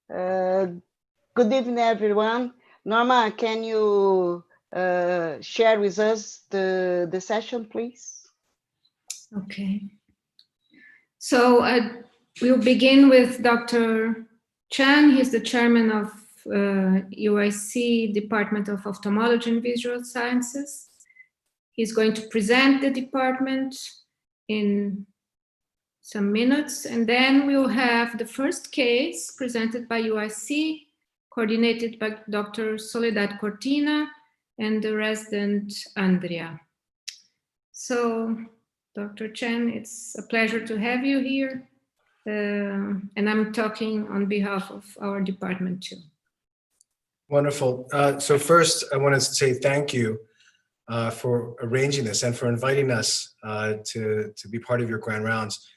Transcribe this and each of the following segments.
Good evening, everyone. Norma, can you share with us the session, please? Okay. So we'll begin with Dr. Chan. He's the chairman of UIC Department of Ophthalmology and Visual Sciences. He's going to present the department in some minutes, and then we'll have the first case presented by UIC, coordinated by Dr. Soledad Cortina and the resident Andrea. So, Dr. Chen, it's a pleasure to have you here, and I'm talking on behalf of our department too. Wonderful. So first, I want to say thank you for arranging this and for inviting us to be part of your grand rounds.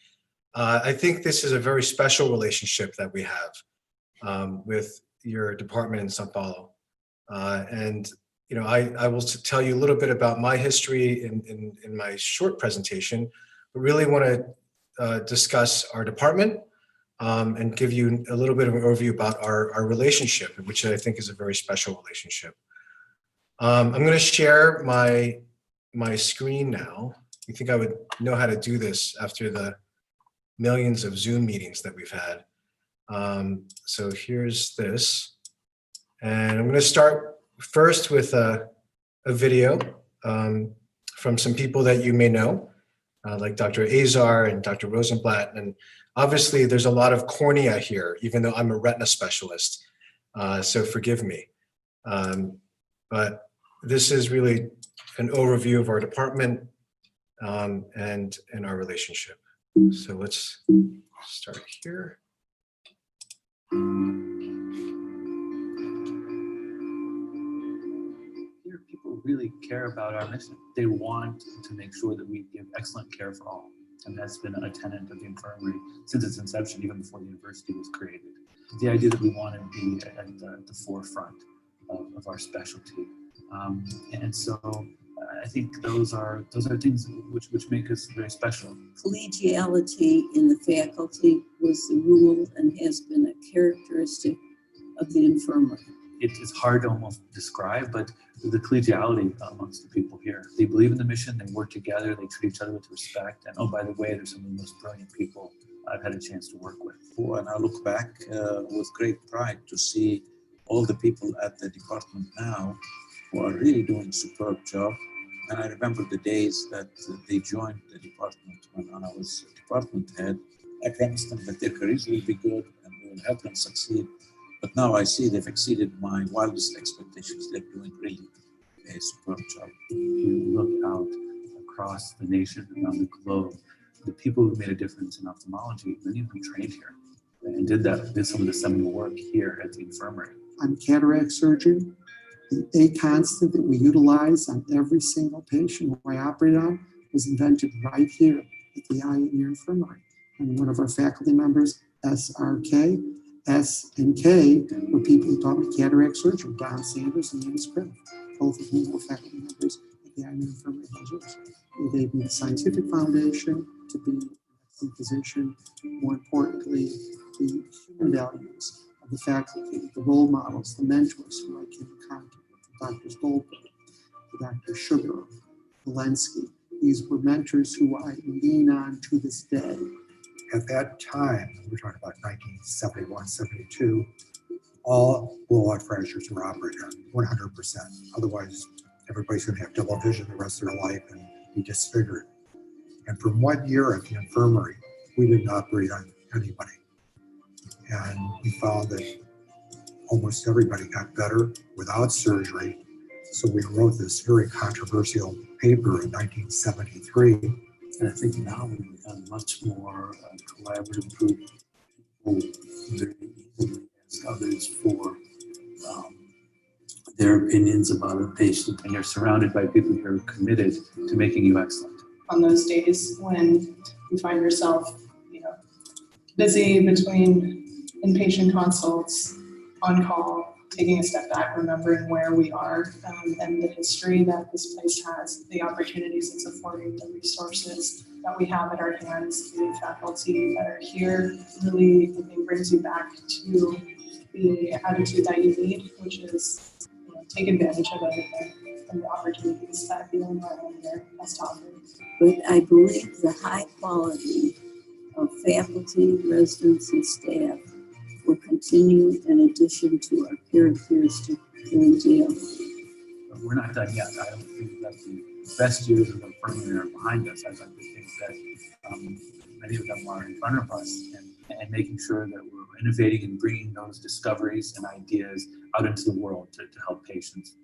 I think this is a very special relationship that we have with your department in São Paulo. And you know, I will tell you a little bit about my history in my short presentation, but really want to discuss our department and give you a little bit of an overview about our relationship, which I think is a very special relationship. I'm going to share my screen now. You think I would know how to do this after the millions of Zoom meetings that we've had. So here's this. And I'm going to start first with a video from some people that you may know, like Dr. Azar and Dr. Rosenblatt. And obviously there's a lot of cornea here, even though I'm a retina specialist, so forgive me. But this is really an overview of our department and our relationship. So let's start here. People really care about our mission. They want to make sure that we give excellent care for all. And that's been a tenet of the infirmary since its inception, even before the university was created. The idea that we want to be at the forefront of our specialty. And so I think those are things which make us very special. Collegiality in the faculty was the rule and has been a characteristic of the infirmary. It is hard to almost describe, but the collegiality amongst the people here. They believe in the mission, they work together, they treat each other with respect, and oh, by the way, they're some of the most brilliant people I've had a chance to work with. When I look back with great pride to see all the people at the department now who are really doing a superb job. And I remember the days that they joined the department when I was department head. I promised them that their careers will be good and we will help them succeed. But now I see they've exceeded my wildest expectations. They're doing really a superb job. You look out across the nation, around the globe, the people who made a difference in ophthalmology, many of them trained here and did some of the seminal work here at the infirmary. I'm a cataract surgeon. The A constant that we utilize on every single patient who I operate on was invented right here at the eye in your infirmary. And one of our faculty members, SRK, S and K were people who taught me cataract surgery, Don Sanders and James Griff, both of whom were faculty members at the eye in your infirmary. They gave me the scientific foundation to be a physician. More importantly, the human values of the faculty, the role models, the mentors who I came in contact with, Dr. Goldberg, Dr. Sugar, Walensky. These were mentors who I lean on to this day. At that time, we're talking about 1971, 72, all blowout fractures were operated on 100%. Otherwise, everybody's going to have double vision the rest of their life and be disfigured. And from 1 year at the infirmary, we didn't operate on anybody. And we found that almost everybody got better without surgery. So we wrote this very controversial paper in 1973. And I think now we become much more collaborative group. People very easily ask others for their opinions about a patient, and you're surrounded by people who are committed to making you excellent. On those days when you find yourself, busy between inpatient consults, on call, taking a step back, remembering where we are and the history that this place has, the opportunities it's affording, the resources that we have at our hands, the faculty that are here, really, I think, brings you back to the attitude that you need, which is take advantage of everything and the opportunities that the Illinois year has to offer. But I believe the high quality of faculty, residents, and staff will continue in addition to our characteristic collegiality. But we're not done yet. I don't think that the best years of the infirmary are behind us. I like to think that many of them are in front of us, and making sure that we're innovating and bringing those discoveries and ideas out into the world to help patients.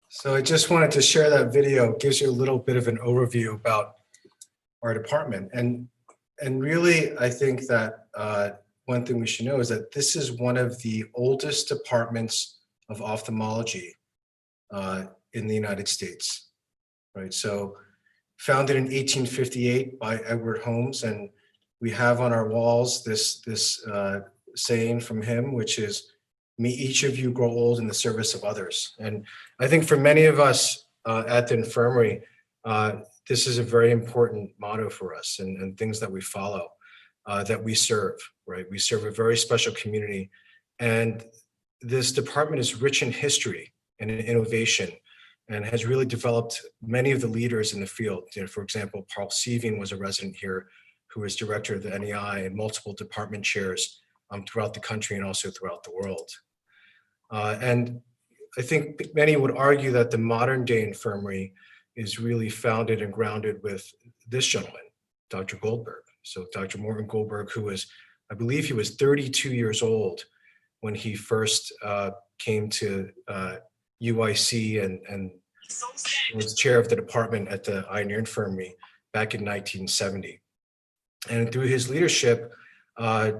So I just wanted to share that video. It gives you a little bit of an overview about our department. And really, I think that one thing we should know is that this is one of the oldest departments of ophthalmology in the United States, right? So founded in 1858 by Edward Holmes, and we have on our walls this saying from him, which is, "May each of you grow old in the service of others." And I think for many of us at the infirmary, this is a very important motto for us, and things that we follow, that we serve, right? We serve a very special community, and this department is rich in history and in innovation, and has really developed many of the leaders in the field. You know, for example, Paul Sieving was a resident here who was director of the NEI and multiple department chairs throughout the country and also throughout the world. And I think many would argue that the modern day infirmary is really founded and grounded with this gentleman, Dr. Goldberg. So Dr. Morton Goldberg, who was, I believe he was 32 years old when he first came to UIC and was chair of the department at the Eye Infirmary back in 1970. And through his leadership,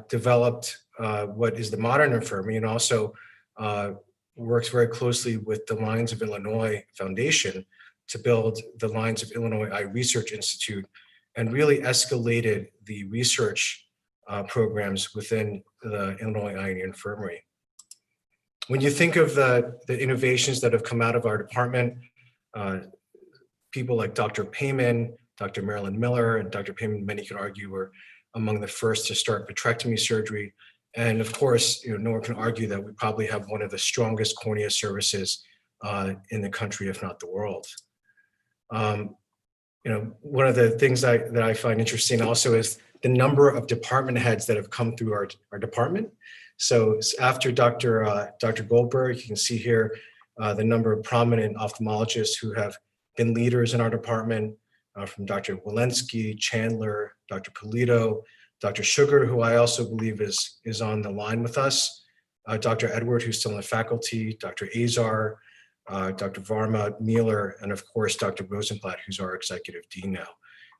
developed what is the modern infirmary, and also works very closely with the Lines of Illinois Foundation to build the Lines of Illinois Eye Research Institute, and really escalated the research programs within the Illinois Eye Infirmary. When you think of the innovations that have come out of our department, people like Dr. Payman, Dr. Marilyn Miller, and Dr. Payman, many could argue, were among the first to start vitrectomy surgery. And of course, no one can argue that we probably have one of the strongest cornea services in the country, if not the world. One of the things that I find interesting also is the number of department heads that have come through our department. So after Dr. Goldberg, you can see here the number of prominent ophthalmologists who have been leaders in our department, from Dr. Walensky, Chandler, Dr. Polito, Dr. Sugar, who I also believe is on the line with us, Dr. Edward, who's still in the faculty, Dr. Azar, Dr. Varma, Mueller, and of course, Dr. Rosenblatt, who's our executive dean now.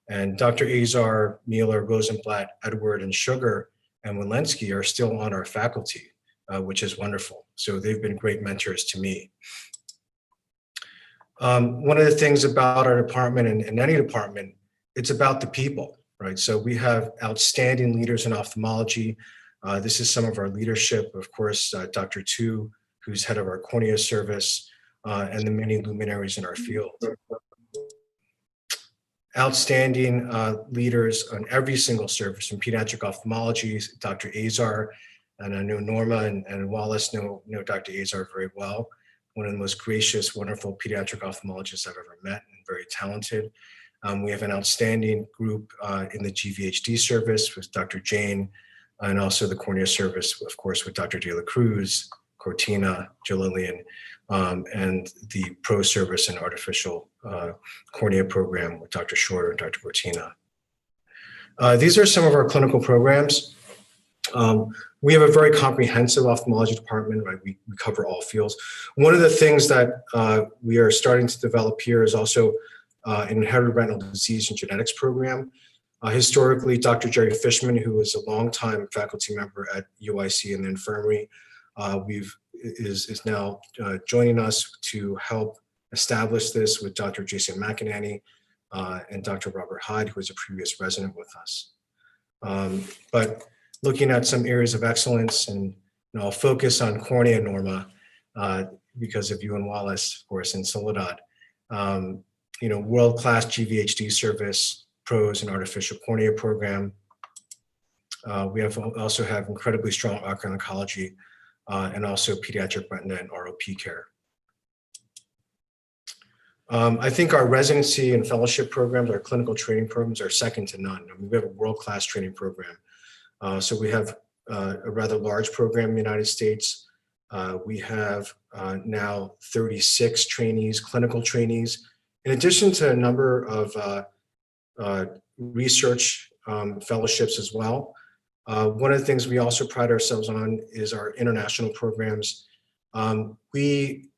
And Dr. Azar, Mueller, Rosenblatt, Edward, and Sugar, and Walensky are still on our faculty, which is wonderful. So they've been great mentors to me. One of the things about our department and any department, it's about the people, right? So we have outstanding leaders in ophthalmology. This is some of our leadership, of course, Dr. Tu, who's head of our cornea service, and the many luminaries in our field. Outstanding leaders on every single service, from pediatric ophthalmology, Dr. Azar, and I know Norma and Wallace know Dr. Azar very well. One of the most gracious, wonderful pediatric ophthalmologists I've ever met, and very talented. We have an outstanding group in the GVHD service with Dr. Jane, and also the cornea service, of course, with Dr. De La Cruz, Cortina, Jalilian, and the pro service and artificial cornea program with Dr. Shorter and Dr. Cortina. These are some of our clinical programs. We have a very comprehensive ophthalmology department, right? We cover all fields. One of the things that we are starting to develop here is also an inherited retinal disease and genetics program. Historically, Dr. Jerry Fishman, who is a longtime faculty member at UIC in the infirmary, is now joining us to help establish this with Dr. Jason McInerney and Dr. Robert Hyde, who was a previous resident with us. But looking at some areas of excellence, and I'll focus on cornea, Norma, because of you and Wallace, of course, and Soledad. world-class GVHD service, pros and artificial cornea program. We also have incredibly strong oncology and also pediatric retina and ROP care. I think our residency and fellowship programs, our clinical training programs are second to none. I mean, we have a world-class training program. So we have a rather large program in the United States. We have now 36 trainees, clinical trainees, in addition to a number of research fellowships as well. One of the things we also pride ourselves on is our international programs. We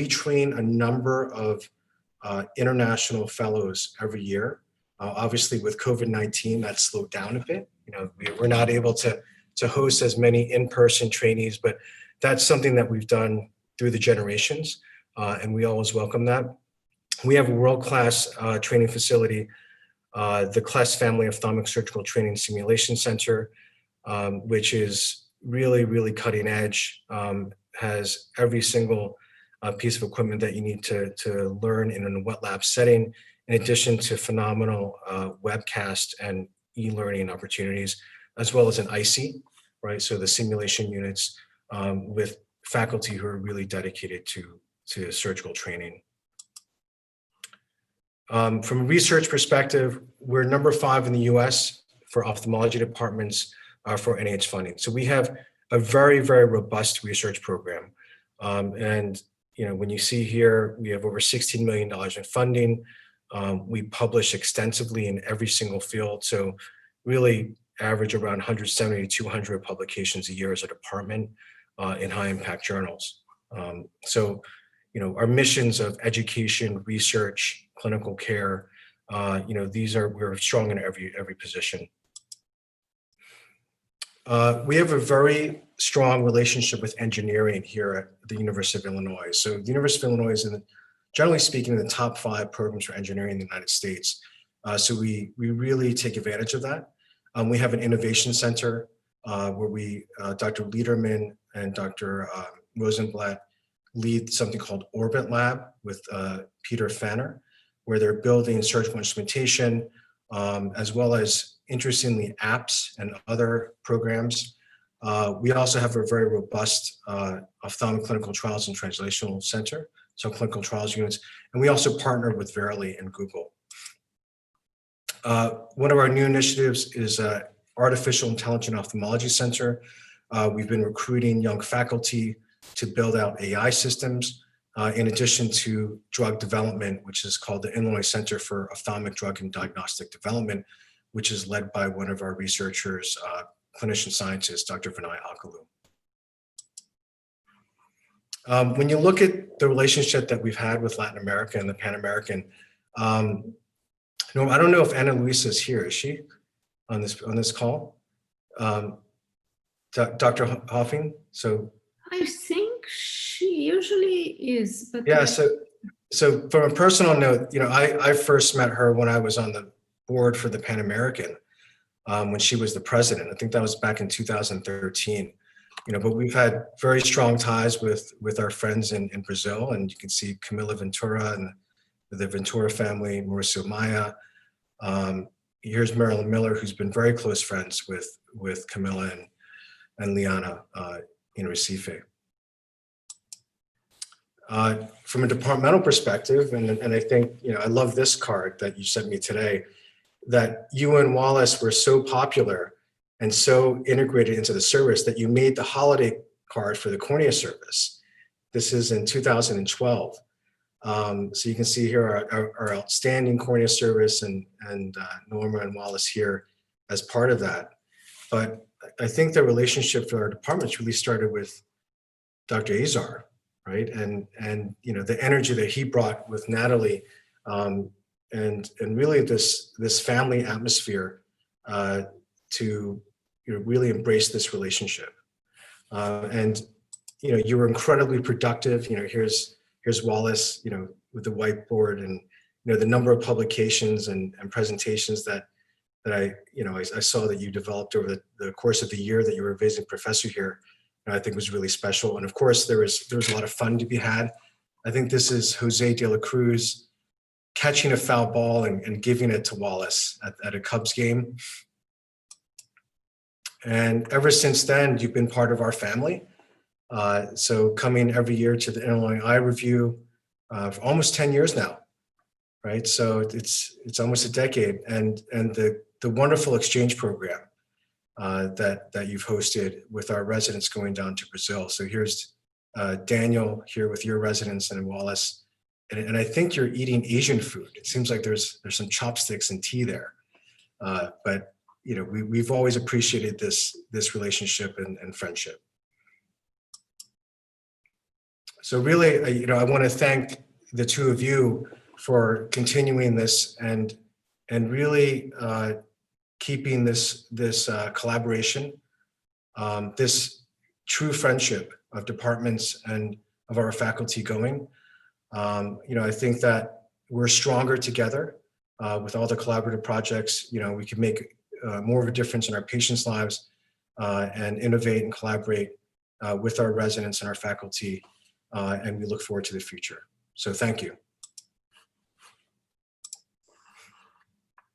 train a number of international fellows every year. Obviously, with COVID-19, that slowed down a bit. We're not able to host as many in-person trainees, but that's something that we've done through the generations, and we always welcome that. We have a world-class training facility, the Kless Family Ophthalmic Surgical Training Simulation Center, which is really, really cutting edge, has every single piece of equipment that you need to learn in a wet lab setting, in addition to phenomenal webcast and e-learning opportunities, as well as an IC, right? So the simulation units with faculty who are really dedicated to surgical training. From a research perspective, we're number 5 in the US for ophthalmology departments for NIH funding. So we have a very, very robust research program. And when you see here, we have over $16 million in funding. We publish extensively in every single field. So really average around 170 to 200 publications a year as a department in high impact journals. So our missions of education, research, clinical care, we're strong in every position. We have a very strong relationship with engineering here at the University of Illinois. So the University of Illinois is, generally speaking, in the top 5 programs for engineering in the United States. So we really take advantage of that. We have an innovation center where Dr. Liederman and Dr. Rosenblatt lead something called Orbit Lab with Peter Fanner, where they're building surgical instrumentation, as well as, interestingly, apps and other programs. We also have a very robust ophthalmic clinical trials and translational center, so clinical trials units, and we also partner with Verily and Google. One of our new initiatives is Artificial Intelligent Ophthalmology Center. We've been recruiting young faculty to build out AI systems, in addition to drug development, which is called the Illinois Center for Ophthalmic Drug and Diagnostic Development, which is led by one of our researchers, clinician scientist, Dr. Vinay Akalu. When you look at the relationship that we've had with Latin America and the Pan American, I don't know if Ana Luisa is here. Is she on this call? Dr. Hoffing? So I think she usually is. But yeah. So from a personal note, I first met her when I was on the board for the Pan American, when she was the president. I think that was back in 2013. But we've had very strong ties with our friends in Brazil, and you can see Camila Ventura and the Ventura family, Mauricio Maya. Here's Marilyn Miller, who's been very close friends with Camila and Liana in Recife. From a departmental perspective, and I think, I love this card that you sent me today, that you and Wallace were so popular and so integrated into the service that you made the holiday card for the cornea service. This is in 2012. So you can see here our outstanding cornea service and Norma and Wallace here as part of that. But I think the relationship for our departments really started with Dr. Azar, right? And the energy that he brought with Natalie, and really this family atmosphere to really embrace this relationship. And you were incredibly productive. Here's Wallace, with the whiteboard, and the number of publications and presentations that I saw that you developed over the course of the year that you were a visiting professor here. I think was really special. And of course, there was a lot of fun to be had. I think this is Jose de la Cruz catching a foul ball and giving it to Wallace at a Cubs game. And ever since then, you've been part of our family. So coming every year to the Illinois Eye Review for almost 10 years now, right? So it's almost a decade. And the wonderful exchange program that you've hosted with our residents going down to Brazil. So here's Daniel here with your residents and Wallace. And I think you're eating Asian food. It seems like there's some chopsticks and tea there. But you know, we've always appreciated this relationship and friendship. So really, you know, I want to thank the two of you for continuing this and really keeping this collaboration, this true friendship of departments and of our faculty going. You know, I think that we're stronger together with all the collaborative projects. You know, we can make more of a difference in our patients' lives and innovate and collaborate with our residents and our faculty. And we look forward to the future. So thank you.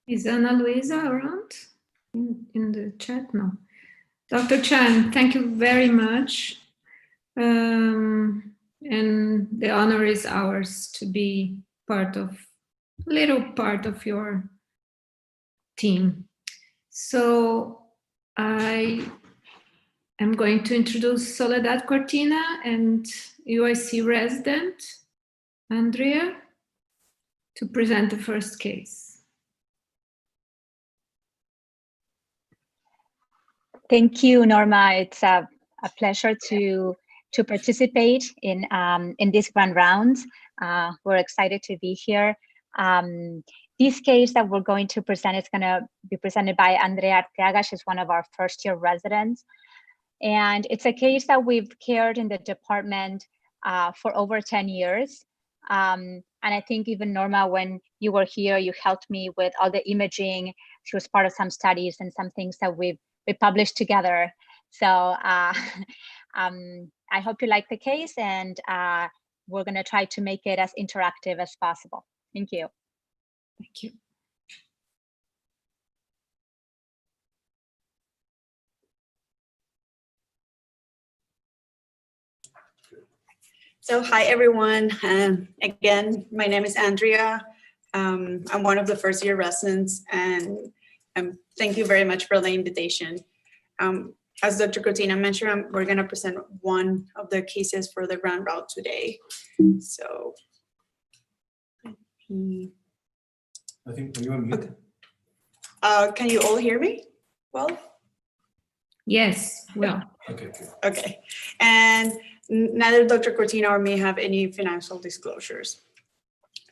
Is Ana Luisa around in the chat? No. Dr. Chan, thank you very much. And the honor is ours to be little part of your team. So I am going to introduce Soledad Cortina and UIC resident, Andrea, to present the first case. Thank you, Norma. It's a pleasure to participate in this grand round. We're excited to be here. This case that we're going to present is going to be presented by Andrea Arteaga. She's one of our first-year residents. And it's a case that we've cared in the department for over 10 years. And I think even Norma, when you were here, you helped me with all the imaging. She was part of some studies and some things that we published together. So I hope you like the case, and we're going to try to make it as interactive as possible. Thank you. Thank you. So hi, everyone. Again, my name is Andrea. I'm one of the first-year residents, and thank you very much for the invitation. As Dr. Cortina mentioned, we're going to present one of the cases for the grand route today. So, I think you and me. can you all hear me? Well, yes, well. Okay, good. Okay, and neither Dr. Cortina or me have any financial disclosures.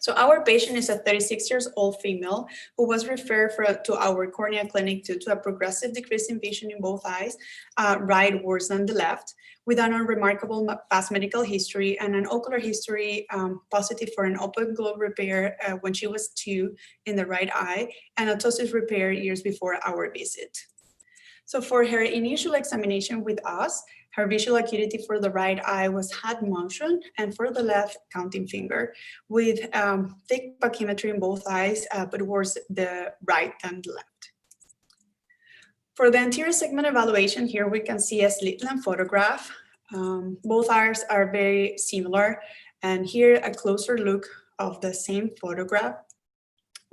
So our patient is a 36-year-old female who was referred to our cornea clinic due to a progressive decrease in vision in both eyes, right worse than the left, with an unremarkable past medical history and an ocular history positive for an open globe repair when she was 2 in the right eye, and a ptosis repair years before our visit. So for her initial examination with us, her visual acuity for the right eye was hand motion, and for the left, counting finger, with thick pachymetry in both eyes, but worse the right than the left. For the anterior segment evaluation, here we can see a slit lamp photograph. Both eyes are very similar, and here a closer look of the same photograph.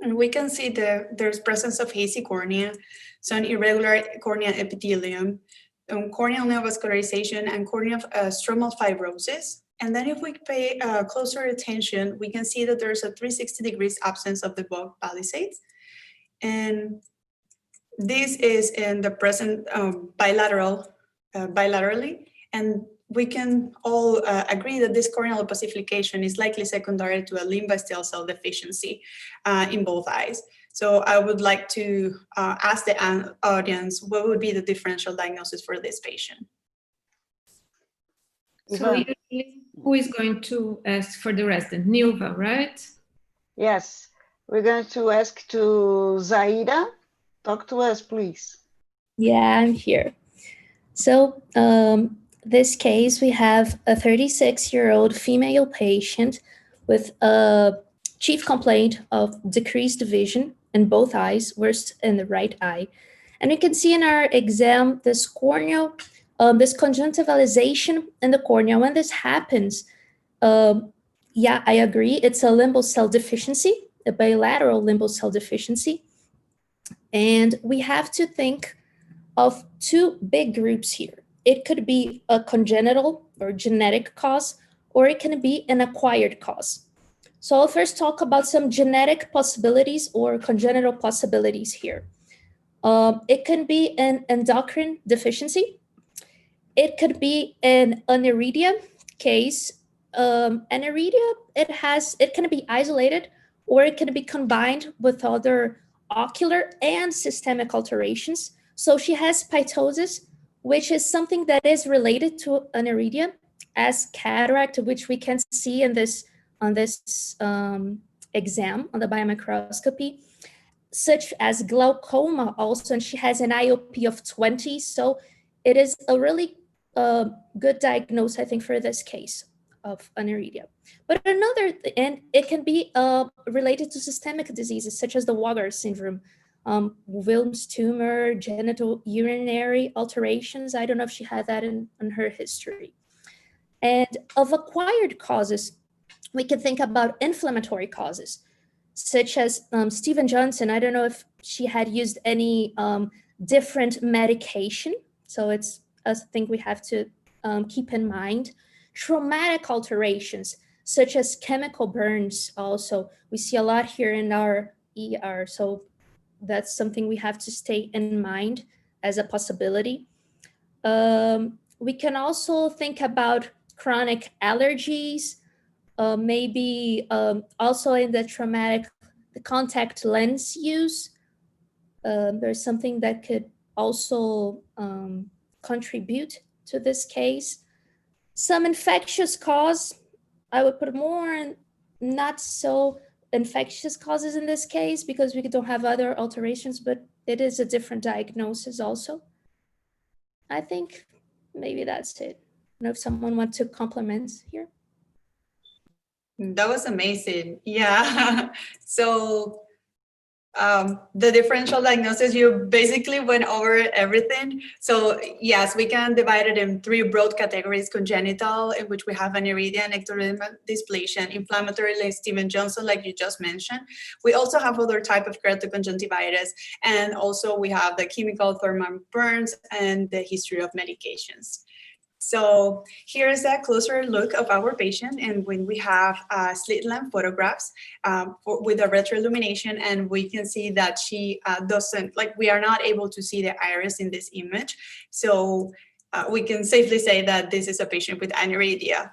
And we can see there's presence of hazy cornea, some irregular cornea epithelium, corneal neovascularization, and corneal stromal fibrosis. And then if we pay closer attention, we can see that there's a 360 degrees absence of the bulk palisades. And this is in the present bilaterally. And we can all agree that this corneal opacification is likely secondary to a lymphocyte cell deficiency in both eyes. So I would like to ask the audience, what would be the differential diagnosis for this patient? So who is going to ask for the resident? Nilva, right? Yes, we're going to ask to Zaida. Talk to us, please. Yeah, I'm here. So this case, we have a 36-year-old female patient with a chief complaint of decreased vision in both eyes, worst in the right eye. And you can see in our exam this corneal, this conjunctivalization in the cornea. When this happens, yeah, I agree, it's a limbal cell deficiency, a bilateral limbal cell deficiency. And we have to think of two big groups here. It could be a congenital or genetic cause, or it can be an acquired cause. So I'll first talk about some genetic possibilities or congenital possibilities here. It can be an endocrine deficiency. It could be an aniridia case. Aniridia, it can be isolated, or it can be combined with other ocular and systemic alterations. So she has pitosis, which is something that is related to aniridia, as cataract, which we can see in this on this exam on the biomicroscopy, such as glaucoma also, and she has an IOP of 20. So it is a really good diagnosis, I think, for this case of aniridia. But another, and it can be related to systemic diseases such as the Waller syndrome, Wilms tumor, genital urinary alterations. I don't know if she had that in her history. And of acquired causes, we can think about inflammatory causes, such as Steven Johnson. I don't know if she had used any different medication. So it's a thing we have to keep in mind. Traumatic alterations, such as chemical burns also. We see a lot here in our ER. So that's something we have to stay in mind as a possibility. We can also think about chronic allergies, maybe also in the contact lens use. There's something that could also contribute to this case. Some infectious cause, I would put more not so infectious causes in this case because we don't have other alterations, but it is a different diagnosis also. I think maybe that's it. I don't know if someone wants to comment here. That was amazing. Yeah. So the differential diagnosis, you basically went over everything. So yes, we can divide it in three broad categories: congenital, in which we have aniridia and ectodermal dysplasia; inflammatory, like Steven Johnson, like you just mentioned. We also have other type of keratoconjunctivitis, and also we have the chemical thermal burns and the history of medications. So here's a closer look of our patient, and when we have slit lamp photographs with a retroillumination, and we can see that she doesn't, like, we are not able to see the iris in this image. So we can safely say that this is a patient with aniridia.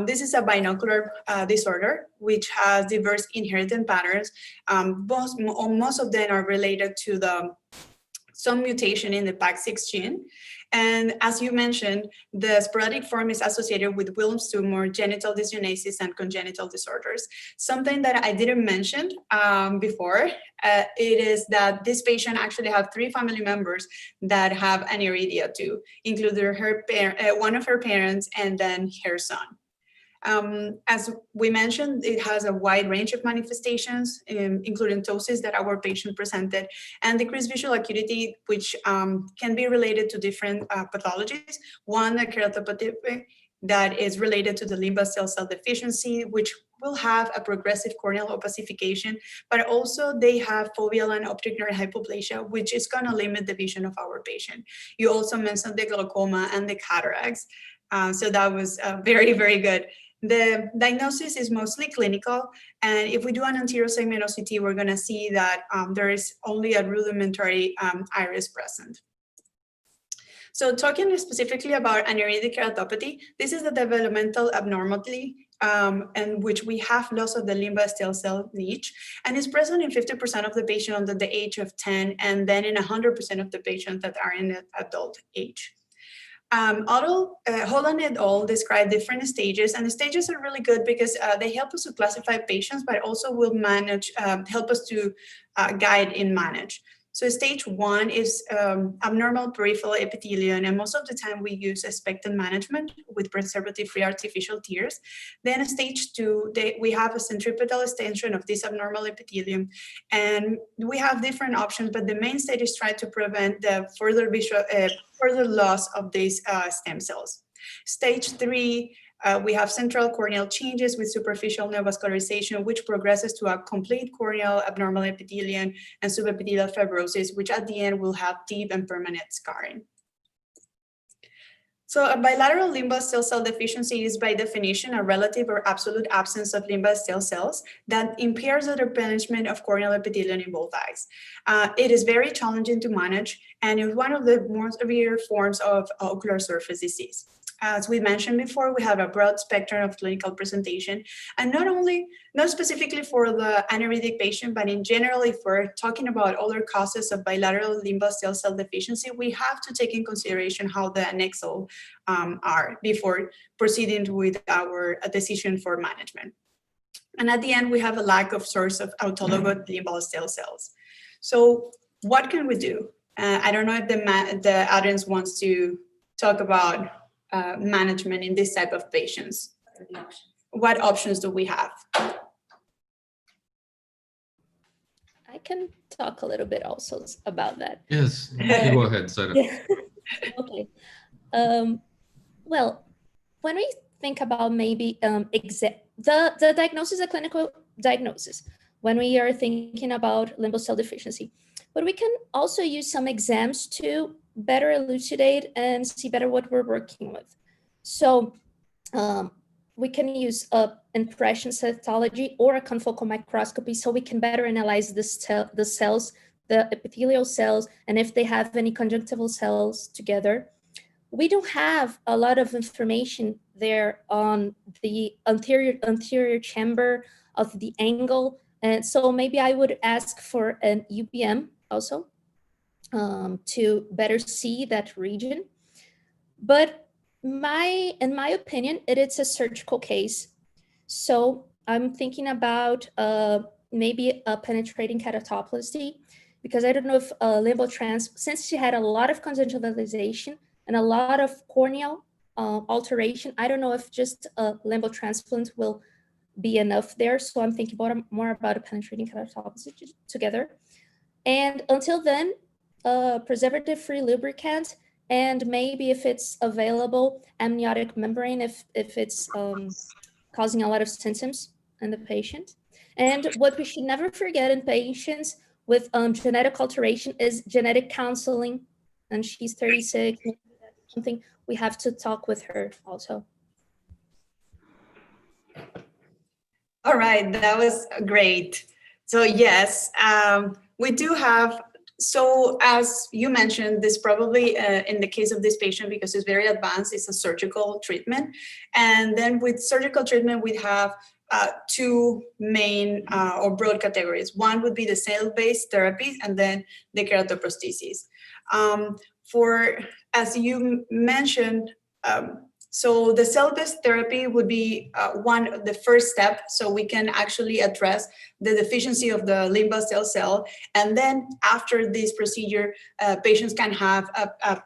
This is a binocular disorder, which has diverse inherited patterns. Most of them are related to some mutation in the PAX6 gene. And as you mentioned, the sporadic form is associated with Wilms tumor, genital dysgenesis, and congenital disorders. Something that I didn't mention before, it is that this patient actually have 3 family members that have aniridia too, including one of her parents and then her son. As we mentioned, it has a wide range of manifestations, including ptosis that our patient presented, and decreased visual acuity, which can be related to different pathologies. One, a keratopathy that is related to the limbal cell deficiency, which will have a progressive corneal opacification, but also they have foveal and optic nerve hypoplasia, which is going to limit the vision of our patient. You also mentioned the glaucoma and the cataracts. So that was very, very good. The diagnosis is mostly clinical, and if we do an anterior segment OCT, we're going to see that there is only a rudimentary iris present. So talking specifically about aniridic keratopathy, this is the developmental abnormality in which we have loss of the limbal stem cell niche, and is present in 50% of the patient under the age of 10, and then in 100% of the patients that are in the adult age. Holland et al. Describe different stages, and the stages are really good because they help us to classify patients, but also will help us to guide and manage. So stage 1 is abnormal peripheral epithelium, and most of the time we use expectant management with preservative-free artificial tears. Then stage 2, we have a centripetal extension of this abnormal epithelium, and we have different options, but the mainstay is try to prevent the further loss of these stem cells. Stage 3, we have central corneal changes with superficial neovascularization, which progresses to a complete corneal abnormal epithelium and subepithelial fibrosis, which at the end will have deep and permanent scarring. So a bilateral limbal stem cell deficiency is by definition a relative or absolute absence of limbal stem cells that impairs the replenishment of corneal epithelium in both eyes. It is very challenging to manage and is one of the more severe forms of ocular surface disease. As we mentioned before, we have a broad spectrum of clinical presentation, and not specifically for the aniridic patient, but in general, if we're talking about other causes of bilateral limbal stem cell deficiency, we have to take in consideration how the annexal are before proceeding with our decision for management. And at the end, we have a lack of source of autologous limbal stem cells. So what can we do? I don't know if the audience wants to talk about management in this type of patients. What options do we have? I can talk a little bit also about that. Yes, you go ahead, Sarah. Yeah. Okay. Well, when we think about maybe the diagnosis, a clinical diagnosis, when we are thinking about limbal cell deficiency, but we can also use some exams to better elucidate and see better what we're working with. So we can use impression cytology or a confocal microscopy so we can better analyze the cells, the epithelial cells, and if they have any conjunctival cells together. We don't have a lot of information there on the anterior chamber of the angle. And so maybe I would ask for an UBM also to better see that region. But in my opinion, it's a surgical case. So I'm thinking about maybe a penetrating keratoplasty, because I don't know if limbal since she had a lot of conjunctivalization and a lot of corneal alteration, I don't know if just a limbal transplant will be enough there. So I'm thinking more about a penetrating keratoplasty together. And until then, preservative-free lubricant, and maybe if it's available, amniotic membrane if it's causing a lot of symptoms in the patient. And what we should never forget in patients with genetic alteration is genetic counseling. And she's 36, maybe that's something we have to talk with her also. All right, that was great. So yes, we do have, so as you mentioned, this probably in the case of this patient, because it's very advanced, it's a surgical treatment. And then with surgical treatment, we have two main or broad categories. One would be the cell-based therapies, and then the keratoprosthesis. As you mentioned, so the cell-based therapy would be the first step, so we can actually address the deficiency of the limbal cell. And then after this procedure, patients can have a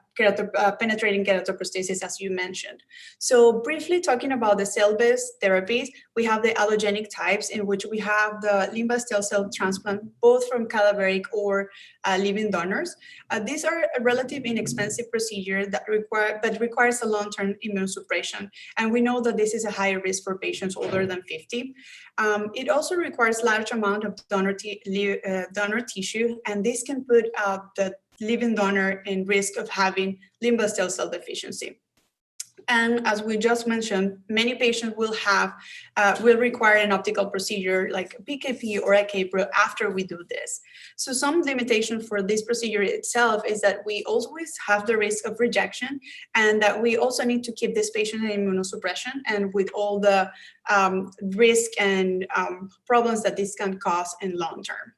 penetrating keratoprosthesis, as you mentioned. So briefly talking about the cell-based therapies, we have the allogenic types, in which we have the limbal stem cell transplant, both from cadaveric or living donors. These are a relatively inexpensive procedure that requires a long-term immunosuppression. And we know that this is a higher risk for patients older than 50. It also requires large amount of donor tissue, and this can put the living donor in risk of having limbal stem cell deficiency. And as we just mentioned, many patients will require an optical procedure like a PKP or a K-Pro after we do this. So some limitation for this procedure itself is that we always have the risk of rejection, and that we also need to keep this patient in immunosuppression, and with all the risk and problems that this can cause in long term.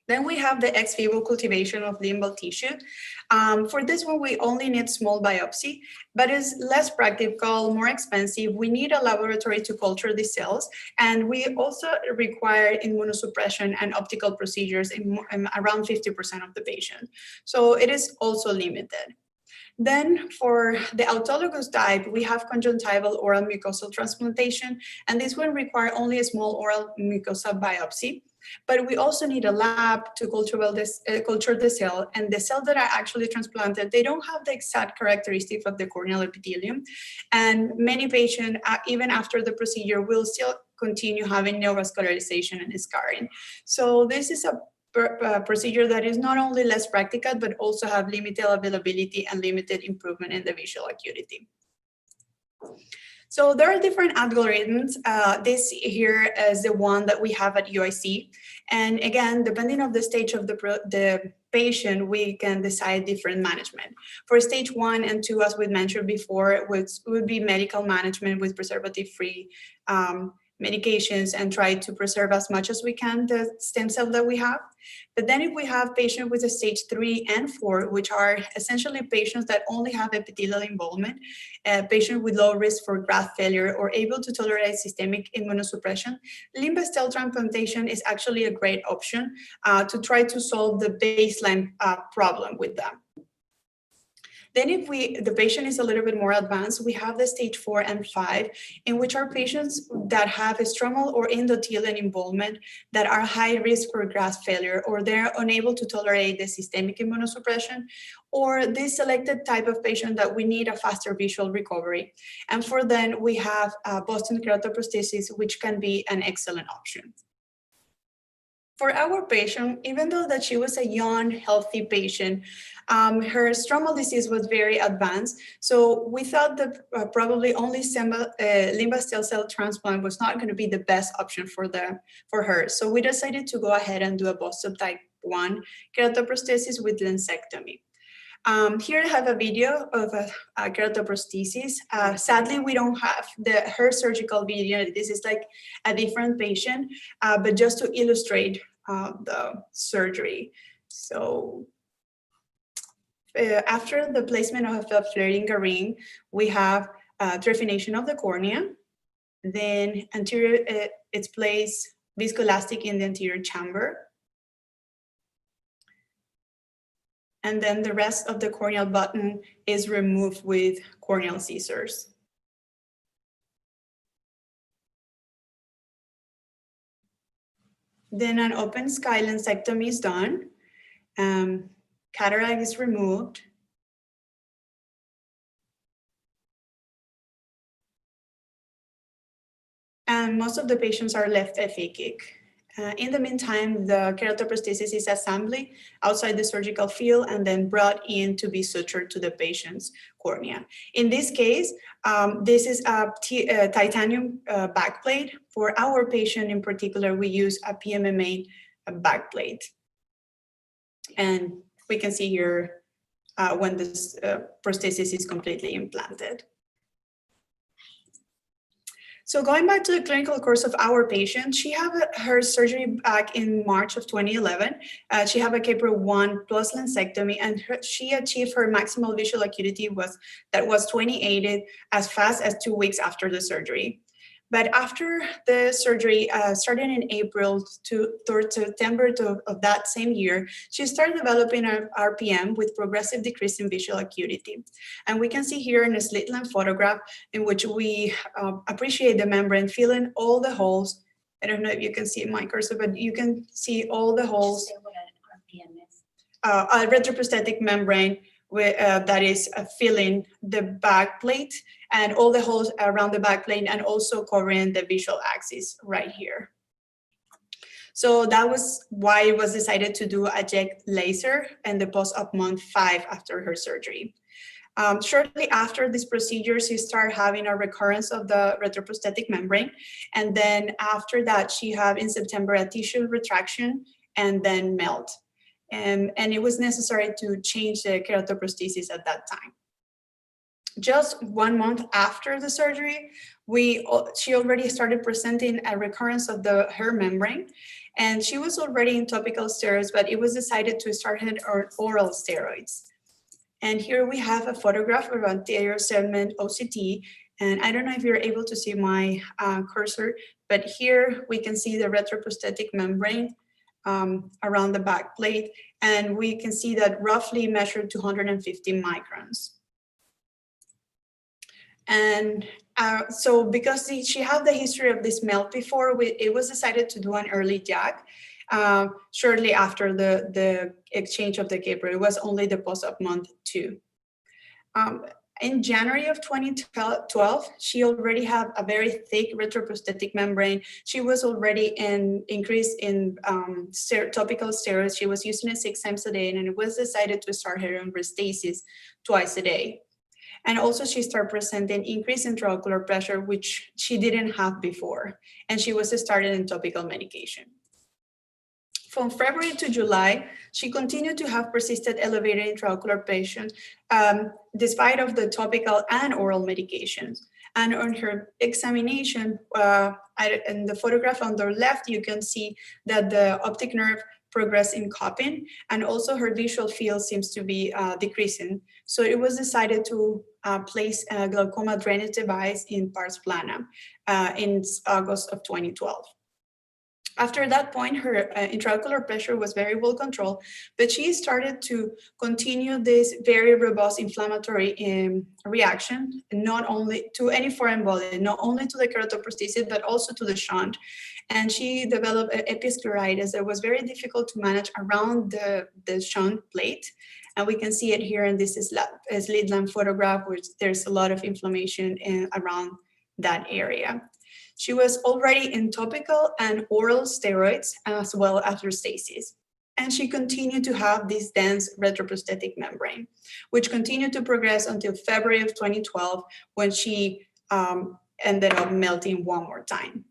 Then we have the ex vivo cultivation of limbal tissue. For this one, we only need small biopsy, but it's less practical, more expensive. We need a laboratory to culture the cells, and we also require immunosuppression and optical procedures in around 50% of the patient. So it is also limited. Then for the autologous type, we have conjunctival oral mucosal transplantation, and this will require only a small oral mucosal biopsy. But we also need a lab to culture the cell, and the cells that are actually transplanted, they don't have the exact characteristics of the corneal epithelium. And many patients, even after the procedure, will still continue having neovascularization and scarring. So this is a procedure that is not only less practical, but also have limited availability and limited improvement in the visual acuity. So there are different algorithms. This here is the one that we have at UIC. And again, depending on the stage of the patient, we can decide different management. For stage 1 and 2, as we mentioned before, which would be medical management with preservative-free medications and try to preserve as much as we can the stem cell that we have. But then if we have patients with a stage 3 and 4, which are essentially patients that only have epithelial involvement, patients with low risk for graft failure or able to tolerate systemic immunosuppression, limbal cell transplantation is actually a great option to try to solve the baseline problem with them. Then if the patient is a little bit more advanced, we have the stage 4 and 5, in which are patients that have a stromal or endothelial involvement that are high risk for graft failure, or they're unable to tolerate the systemic immunosuppression, or this selected type of patient that we need a faster visual recovery. And for them, we have Boston keratoprosthesis, which can be an excellent option. For our patient, even though that she was a young, healthy patient, her stromal disease was very advanced. So we thought that probably only limbal stem cell transplant was not going to be the best option for her. So we decided to go ahead and do a Boston type 1 keratoprosthesis with lensectomy. Here I have a video of a keratoprosthesis. Sadly, we don't have her surgical video. This is like a different patient, but just to illustrate the surgery. So after the placement of the Flaring ring, we have trephination of the cornea. Then anterior, it's placed viscoelastic in the anterior chamber. And then the rest of the corneal button is removed with corneal scissors. Then an open sky lensectomy is done. Cataract is removed. And most of the patients are left aphakic. In the meantime, the keratoprosthesis is assembled outside the surgical field and then brought in to be sutured to the patient's cornea. In this case, this is a titanium backplate. For our patient in particular, we use a PMMA backplate. And we can see here when this prosthesis is completely implanted. So going back to the clinical course of our patient, she had her surgery back in March of 2011. She had a Capra-1 plus lensectomy, and she achieved her maximal visual acuity that was 28 as fast as 2 weeks after the surgery. But after the surgery, starting in April to September of that same year, she started developing an RPM with progressive decrease in visual acuity. And we can see here in a slit lamp photograph in which we appreciate the membrane filling all the holes. I don't know if you can see my cursor, but you can see all the holes. A retroprosthetic membrane that is filling the back plate and all the holes around the back plate and also covering the visual axis right here. So that was why it was decided to do a JEC laser in the post-op month 5 after her surgery. Shortly after this procedure, she started having a recurrence of the retroprosthetic membrane. And then after that, she had in September a tissue retraction and then melt. And it was necessary to change the keratoprosthesis at that time. Just 1 month after the surgery, she already started presenting a recurrence of her membrane. And she was already in topical steroids, but it was decided to start her oral steroids. And here we have a photograph of anterior segment OCT. And I don't know if you're able to see my cursor, but here we can see the retroprosthetic membrane around the back plate. And we can see that roughly measured 250 microns. And so because she had the history of this melt before, it was decided to do an early JAK shortly after the exchange of the Gabriel. It was only the post-op month 2. In January of 2012, she already had a very thick retroprosthetic membrane. She was already increased in topical steroids. She was using it 6 times a day, and it was decided to start her on Restasis twice a day. And also she started presenting increase in intraocular pressure, which she didn't have before. And she was started in topical medication. From February to July, she continued to have persistent elevated intraocular pressure despite of the topical and oral medications. And on her examination, in the photograph on the left, you can see that the optic nerve progress in cupping, and also her visual field seems to be decreasing. So it was decided to place a glaucoma drainage device in pars plana in August of 2012. After that point, her intraocular pressure was very well controlled, but she started to continue this very robust inflammatory reaction, not only to any foreign body, not only to the keratoprosthesis, but also to the shunt. And she developed episcleritis that was very difficult to manage around the shunt plate. And we can see it here in this slit lamp photograph, which there's a lot of inflammation around that area. She was already in topical and oral steroids as well as Restasis. And she continued to have this dense retroprosthetic membrane, which continued to progress until February of 2012, when she ended up melting one more time.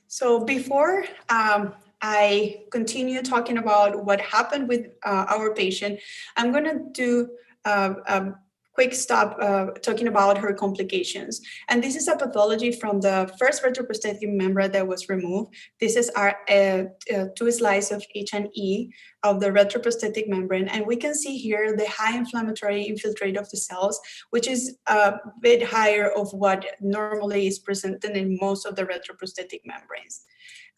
So before I continue talking about what happened with our patient, I'm gonna do a quick stop talking about her complications. And this is a pathology from the first retroprosthetic membrane that was removed. This is our 2 slices of H&E of the retroprosthetic membrane. And we can see here the high inflammatory infiltrate of the cells, which is a bit higher of what normally is presented in most of the retroprosthetic membranes.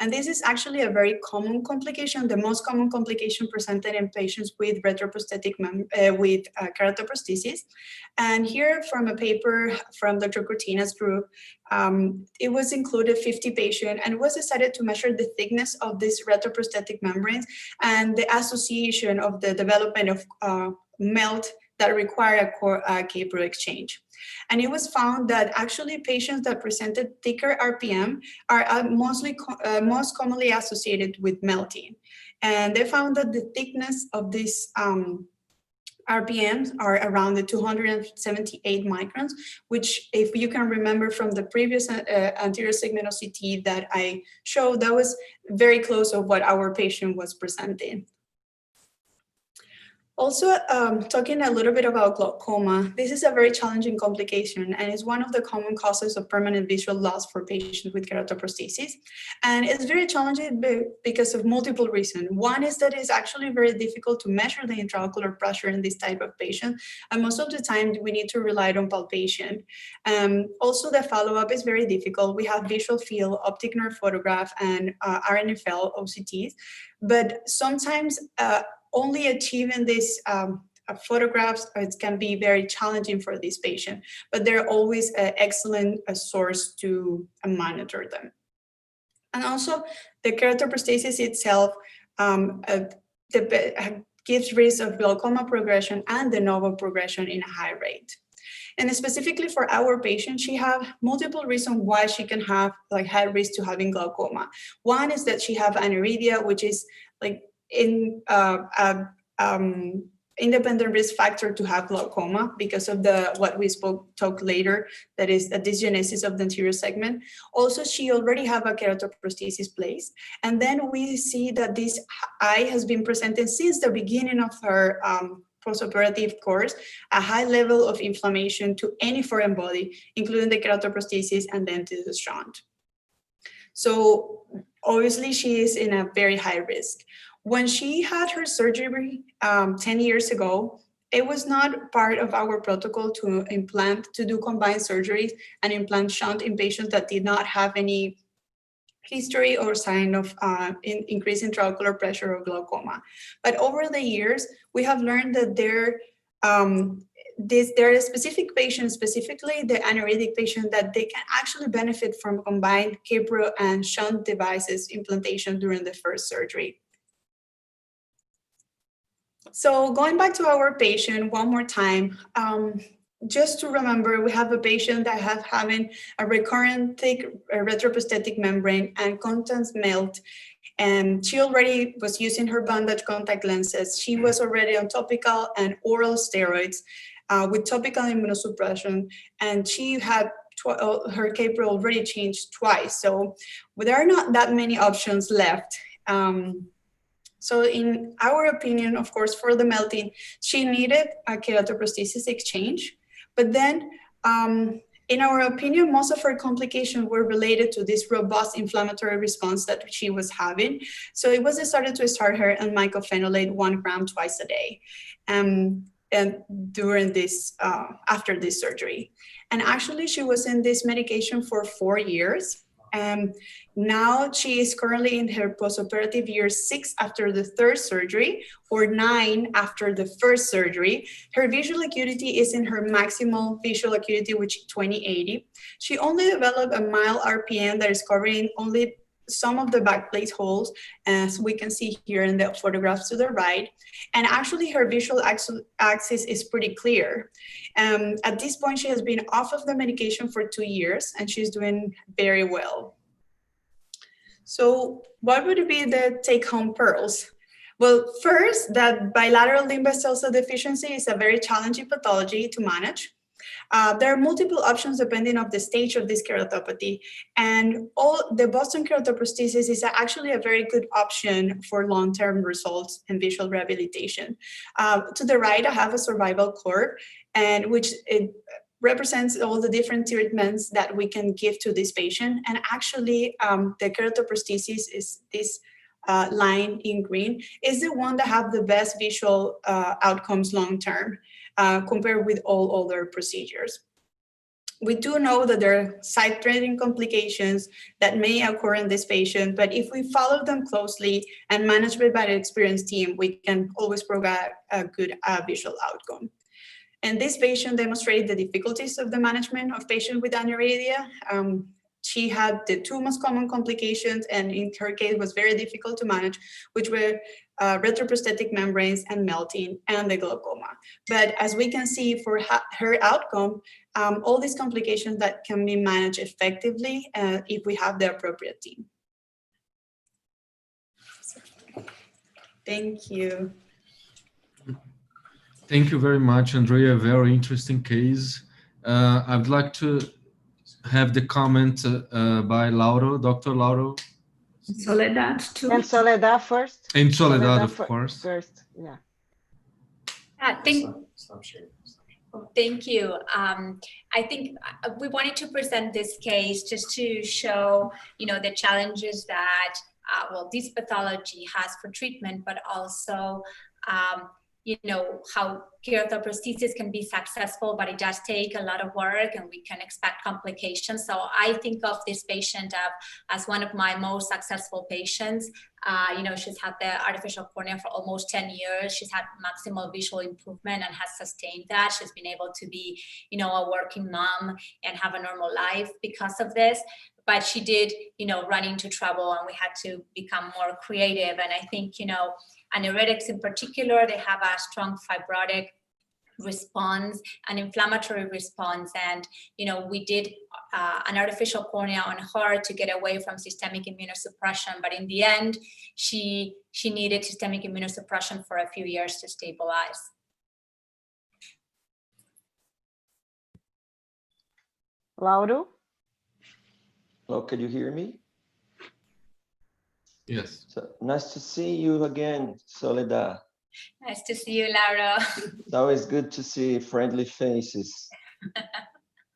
And this is actually a very common complication, the most common complication presented in patients with retroprosthetic keratoprosthesis. And here from a paper from Dr. Cortina's group, it was included 50 patients, and it was decided to measure the thickness of these retroprosthetic membranes and the association of the development of melt that require a Gabriel exchange. And it was found that actually patients that presented thicker RPM are most commonly associated with melting. And they found that the thickness of these RPMs are around the 278 microns, which, if you can remember from the previous anterior segment OCT that I showed, that was very close of what our patient was presenting. Also, talking a little bit about glaucoma, this is a very challenging complication, and it's one of the common causes of permanent visual loss for patients with keratoprosthesis. And it's very challenging because of multiple reasons. One is that it's actually very difficult to measure the intraocular pressure in this type of patient, and most of the time we need to rely on palpation. Also, the follow-up is very difficult. We have visual field, optic nerve photograph, and RNFL OCTs, but sometimes only achieving these photographs, it can be very challenging for this patient, but they're always an excellent source to monitor them. And also the keratoprosthesis itself gives risk of glaucoma progression and de novo progression in a high rate. And specifically for our patient, she have multiple reasons why she can have high risk to having glaucoma. One is that she have aniridia, which is independent risk factor to have glaucoma because of what we talk later, that is a dysgenesis of the anterior segment. Also, she already have a keratoprosthesis placed. And then we see that this eye has been presented since the beginning of her postoperative course, a high level of inflammation to any foreign body, including the keratoprosthesis and then to the shunt. So obviously she is in a very high risk. When she had her surgery 10 years ago, it was not part of our protocol to do combined surgeries and implant shunt in patients that did not have any history or sign of increase in intraocular pressure or glaucoma. But over the years, we have learned that there are specific patients, specifically the anuritic patient, that they can actually benefit from combined Kipro and shunt devices implantation during the first surgery. So going back to our patient one more time, just to remember, we have a patient that has having a recurrent thick retroprosthetic membrane and contents melt. And she already was using her bandage contact lenses. She was already on topical and oral steroids with topical immunosuppression. And she had her Kipro already changed twice. So there are not that many options left. So in our opinion, of course, for the melting, she needed a keratoprosthesis exchange. But then, in our opinion, most of her complications were related to this robust inflammatory response that she was having. So it was decided to start her on mycophenolate 1 gram twice a day, and during this, after this surgery. And actually, she was in this medication for 4 years. Now she is currently in her postoperative year 6 after the 3rd surgery, or 9 after the 1st surgery. Her visual acuity is in her maximal visual acuity, which is 20/80. She only developed a mild RPN that is covering only some of the backplate holes, as we can see here in the photographs to the right. And actually her visual axis is pretty clear. At this point, she has been off of the medication for 2 years and she's doing very well. So what would be the take-home pearls? Well, first, that bilateral limb cell deficiency is a very challenging pathology to manage. There are multiple options depending on the stage of this keratopathy, and the Boston keratoprosthesis is actually a very good option for long-term results and visual rehabilitation. To the right, I have a survival curve, and which it represents all the different treatments that we can give to this patient. And actually, the keratoprosthesis is this line in green, is the one that have the best visual outcomes long-term. Compared with all other procedures. We do know that there are sight-threatening complications that may occur in this patient, but if we follow them closely and managed by an experienced team, we can always provide a good visual outcome. And this patient demonstrated the difficulties of the management of patients with aniridia. She had the 2 most common complications, and in her case was very difficult to manage, which were retroprosthetic membranes and melting and the glaucoma. But as we can see for her outcome, all these complications that can be managed effectively if we have the appropriate team. Thank you. Thank you very much, Andrea. Very interesting case. I'd like to have the comment by Lauro, Dr. Lauro. Soledad too. And Soledad first. And Soledad, of course. First, yeah. Thank you. I think we wanted to present this case just to show, the challenges that, this pathology has for treatment, but also, how keratoprosthesis can be successful, but it does take a lot of work and we can expect complications. So I think of this patient as one of my most successful patients. She's had the artificial cornea for almost 10 years. She's had maximal visual improvement and has sustained that. She's been able to be, a working mom and have a normal life because of this. But she did, run into trouble and we had to become more creative. And I think, anuretics in particular, they have a strong fibrotic response, an inflammatory response. And, we did an artificial cornea on her to get away from systemic immunosuppression. But in the end, she needed systemic immunosuppression for a few years to stabilize. Lauro? Hello, can you hear me? Yes. So, nice to see you again, Soledad. Nice to see you, Lauro. It's always good to see friendly faces.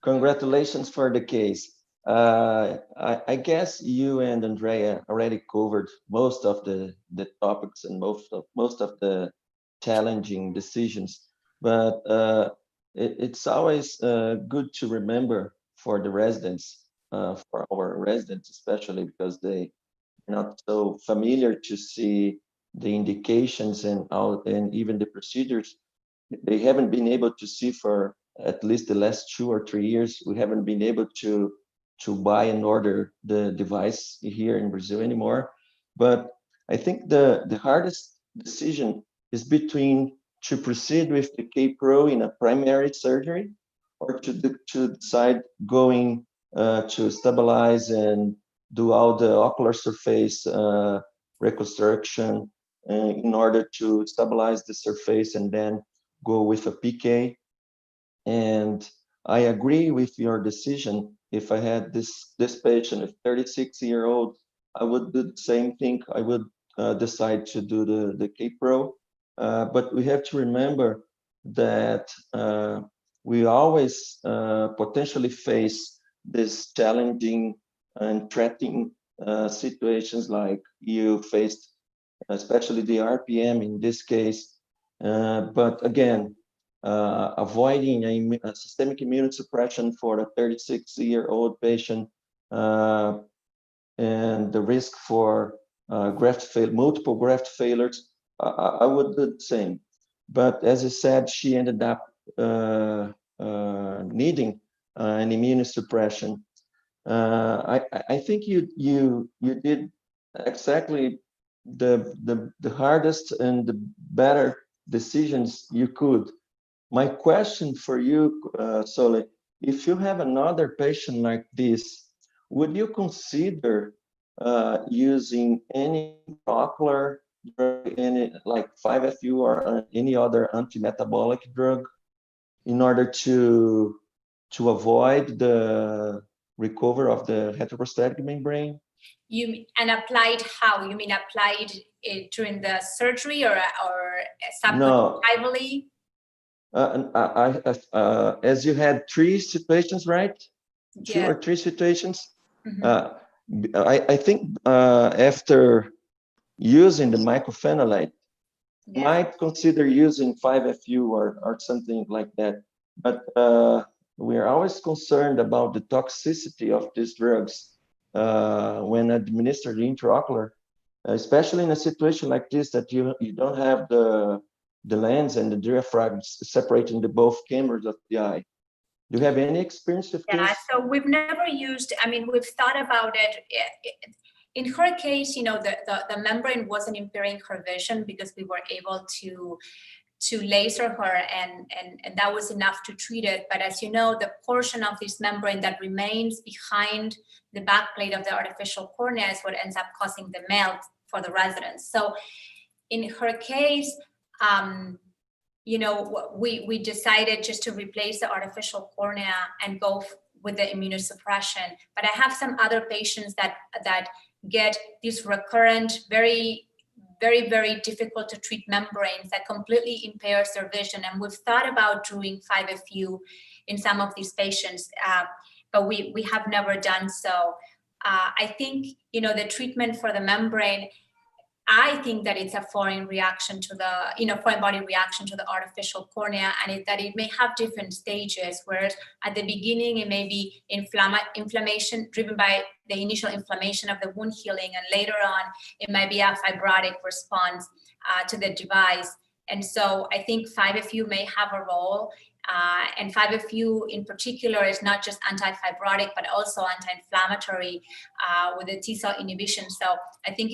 Congratulations for the case. I guess you and Andrea already covered most of the topics and most of the challenging decisions, but it's always good to remember for the residents, for our residents especially, because they are not so familiar to see the indications and even the procedures. They haven't been able to see for at least the last 2 or 3 years. We haven't been able to buy and order the device here in Brazil anymore. But I think the hardest decision is between to proceed with the K-Pro in a primary surgery or to decide going to stabilize and do all the ocular surface reconstruction in order to stabilize the surface and then go with a PK. And I agree with your decision. If I had this patient, a 36-year-old, I would do the same thing. I would decide to do the K-Pro. But we have to remember that we always potentially face this challenging and threatening situations like you faced, especially the RPM in this case. But again, avoiding a systemic immunosuppression for a 36-year-old patient and the risk for multiple graft failures, I would do the same. But as I said, she ended up needing an immunosuppression. I think you did exactly the hardest and the better decisions you could. My question for you, Sole, if you have another patient like this, would you consider using any ocular drug, like 5-FU or any other anti-metabolic drug in order to avoid the recovery of the retroprosthetic membrane? And applied how? You mean applied during the surgery or subconjunctivally? No. As you had 3 situations, right? Yeah. 2 or 3 situations. Mm-hmm. I think after using the mycophenolate, might consider using 5-FU or something like that. But we are always concerned about the toxicity of these drugs when administered intraocular, especially in a situation like this that you don't have the lens and the diaphragm separating the both chambers of the eye. Do you have any experience with this? Yeah, so we've never used, I mean, we've thought about it. In her case, you know, the membrane wasn't impairing her vision because we were able to laser her and that was enough to treat it. But as you know, the portion of this membrane that remains behind the backplate of the artificial cornea is what ends up causing the melt for the residents. So in her case, you know, we decided just to replace the artificial cornea and go with the immunosuppression. But I have some other patients that get these recurrent, very, very, very difficult to treat membranes that completely impairs their vision. And we've thought about doing 5-FU in some of these patients, but we have never done so. I think, you know, the treatment for the membrane, I think that it's a foreign reaction to the, you know, foreign body reaction to the artificial cornea, and that it may have different stages, whereas at the beginning it may be inflammation driven by the initial inflammation of the wound healing, and later on it might be a fibrotic response to the device. And so I think 5-FU may have a role, and 5-FU in particular is not just anti-fibrotic, but also anti-inflammatory with the T cell inhibition. So I think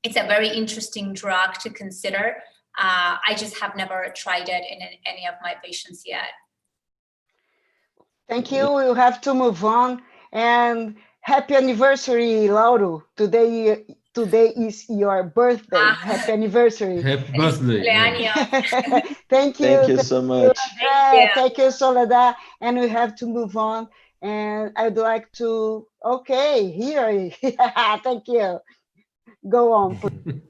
it's a very interesting drug to consider. I just have never tried it in any of my patients yet. Thank you. We'll have to move on. And happy anniversary, Lauro. Today is your birthday. Happy anniversary. Happy birthday. Thank you. Thank you so much. Thank you, Soledad. And we have to move on. And I'd like to, okay, here. Thank you. Go on, please.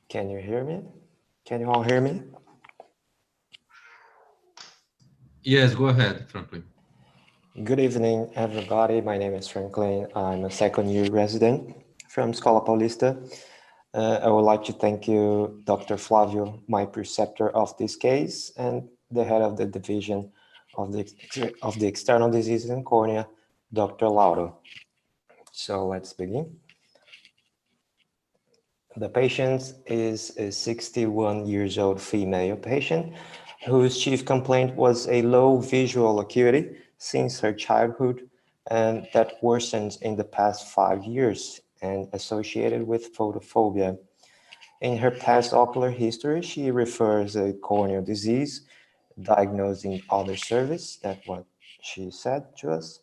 Can you hear me? Can you all hear me? Yes, go ahead, Franklin. Good evening, everybody. My name is Franklin. I'm a second-year resident from Escola Paulista. I would like to thank you, Dr. Flavio, my preceptor of this case, and the head of the division of the external diseases in cornea, Dr. Lauro. So let's begin. The patient is a 61 years old female patient whose chief complaint was a low visual acuity since her childhood, and that worsened in the past 5 years and associated with photophobia. In her past ocular history, she refers a corneal disease, diagnosing other service, that's what she said to us.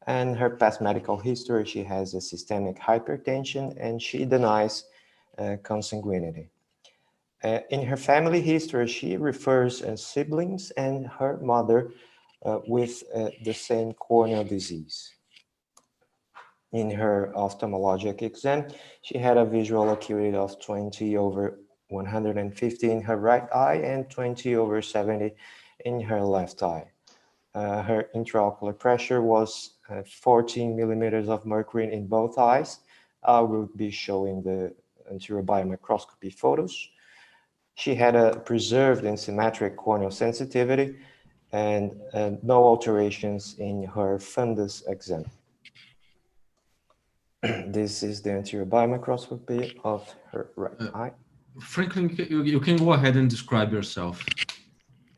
And her past medical history, she has a systemic hypertension and she denies consanguinity. In her family history, she refers siblings and her mother with the same corneal disease. In her ophthalmologic exam, she had a visual acuity of 20/150 in her right eye and 20/70 in her left eye. Her intraocular pressure was 14 millimeters of mercury in both eyes. I will be showing the anterior biomicroscopy photos. She had a preserved and symmetric corneal sensitivity and no alterations in her fundus exam. This is the anterior biomicroscopy of her right eye. Franklin, you can go ahead and describe yourself.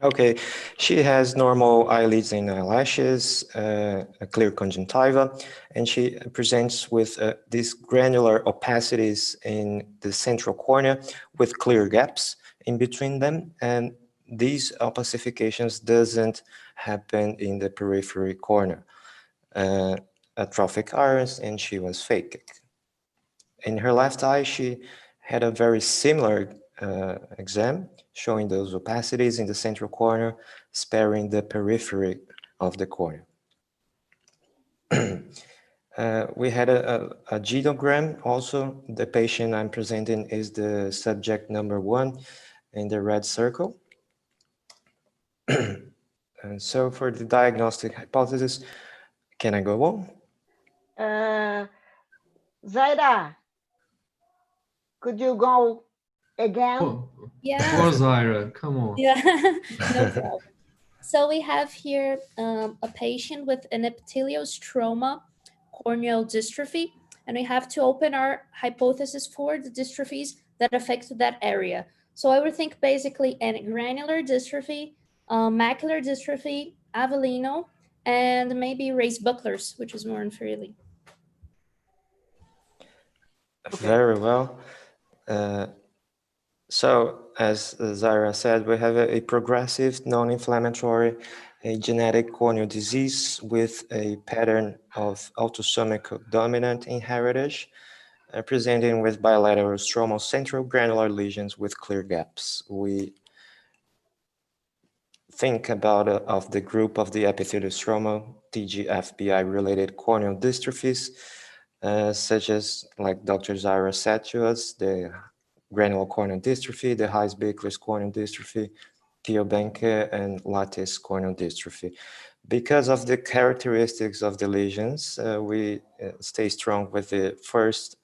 Okay, she has normal eyelids and eyelashes, a clear conjunctiva, and she presents with these granular opacities in the central cornea with clear gaps in between them, and these opacifications doesn't happen in the periphery corner. Atrophic iris, and she was phakic. In her left eye, she had a very similar exam, showing those opacities in the central corner, sparing the periphery of the cornea. We had a genogram also. The patient I'm presenting is the subject number 1 in the red circle. And so for the diagnostic hypothesis, can I go on? Zaira, could you go again? Oh, Yeah. poor Zaira, come on. Yeah, no problem. So we have here a patient with an epithelial stroma corneal dystrophy, and we have to open our hypothesis for the dystrophies that affect that area. So I would think basically an granular dystrophy, macular dystrophy, avellino, and maybe raised bucklers, which is more inferiorly. Okay. Very well. So, as Zaira said, we have a progressive, non-inflammatory, a genetic corneal disease with a pattern of autosomic dominant inheritance, presenting with bilateral stromal central granular lesions with clear gaps. We think about of the group of the epithelial stroma, TGFBI-related corneal dystrophies, such as, like Dr. Zaira said to us, the granular corneal dystrophy, the Heisbeckler's corneal dystrophy, Piobanke, and lattice corneal dystrophy. Because of the characteristics of the lesions, we stay strong with the first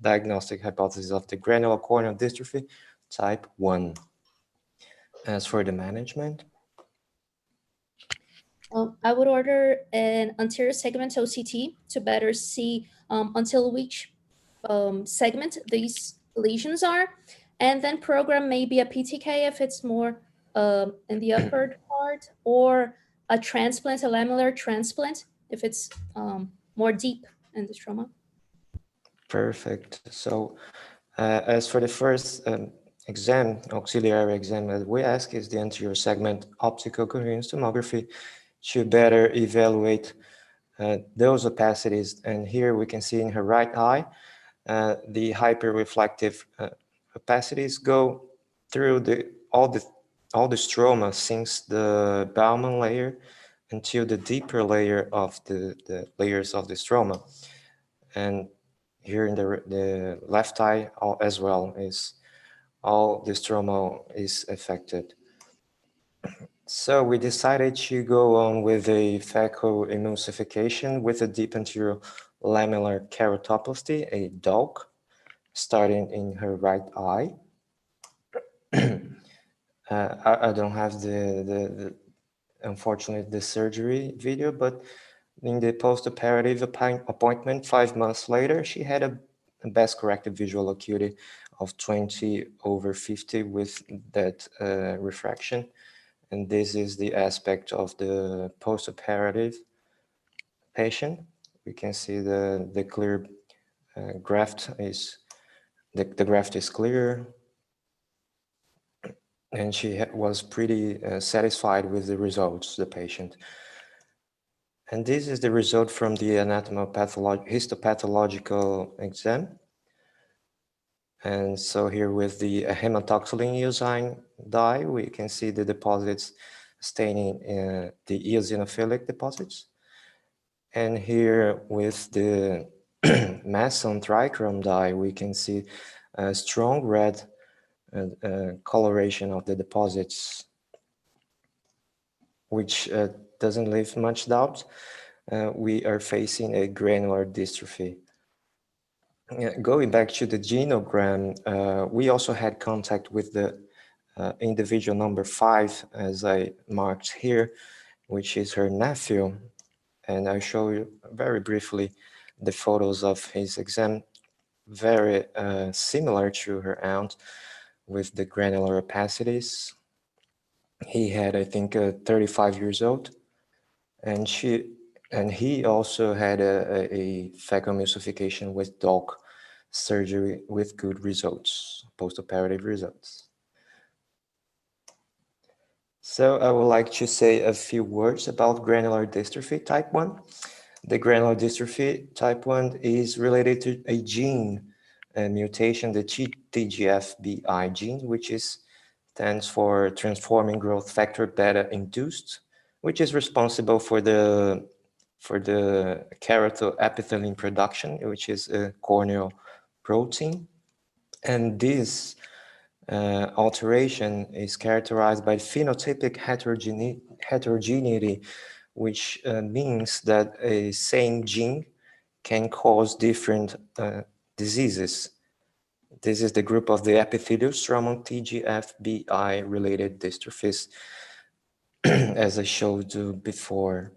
diagnostic hypothesis of the granular corneal dystrophy, type 1. As for the management, I would order an anterior segment OCT to better see until which segment these lesions are, and then program maybe a PTK if it's more in the upper part, or a transplant, a lamellar transplant if it's more deep in the stroma. Perfect. So as for the first exam, auxiliary exam that we ask is the anterior segment optical coherence tomography to better evaluate those opacities. And here we can see in her right eye, the hyperreflective opacities go through all the stroma since the Baumann layer until the deeper layer of the layers of the stroma. And here in the left eye as well is all the stroma is affected. So we decided to go on with a phacoemulsification with a deep anterior lamellar keratoplasty, a DOLC, starting in her right eye. I don't have unfortunately the surgery video, but in the post-operative appointment 5 months later, she had a best corrected visual acuity of 20/50 with that refraction. And this is the aspect of the post-operative patient. We can see the clear graft is, the graft is clear. And she was pretty satisfied with the results, the patient. And this is the result from the histopathological exam. And so here with the hematoxylin eosine dye, we can see the deposits staining the eosinophilic deposits. And here with the Masson trichrome dye, we can see a strong red coloration of the deposits, which doesn't leave much doubt. We are facing a granular dystrophy. Going back to the genogram, we also had contact with the individual number 5, as I marked here, which is her nephew. And I show you very briefly the photos of his exam, very similar to her aunt with the granular opacities. He had, I think, 35 years old, and he also had a phacoemulsification with DOLC surgery with good results, post-operative results. So I would like to say a few words about granular dystrophy type 1. The granular dystrophy type 1 is related to a gene, a mutation, the TGFBI gene, which stands for transforming growth factor beta induced, which is responsible for the keratoepithelium production, which is a corneal protein. And this alteration is characterized by phenotypic heterogeneity, which means that a same gene can cause different diseases. This is the group of the epithelial stromon TGFBI related dystrophies, as I showed you before.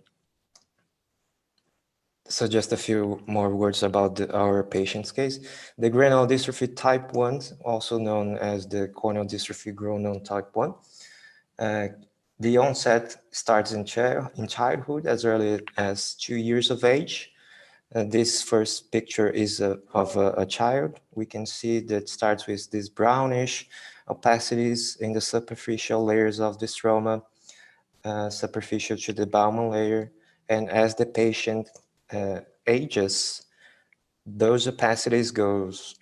So just a few more words about our patient's case. The granular dystrophy type 1, also known as the corneal dystrophy Groenon type 1. The onset starts in childhood as early as 2 years of age. This first picture is of a child. We can see that starts with these brownish opacities in the superficial layers of the stroma, superficial to the Baumann layer. And as the patient ages, those opacities goes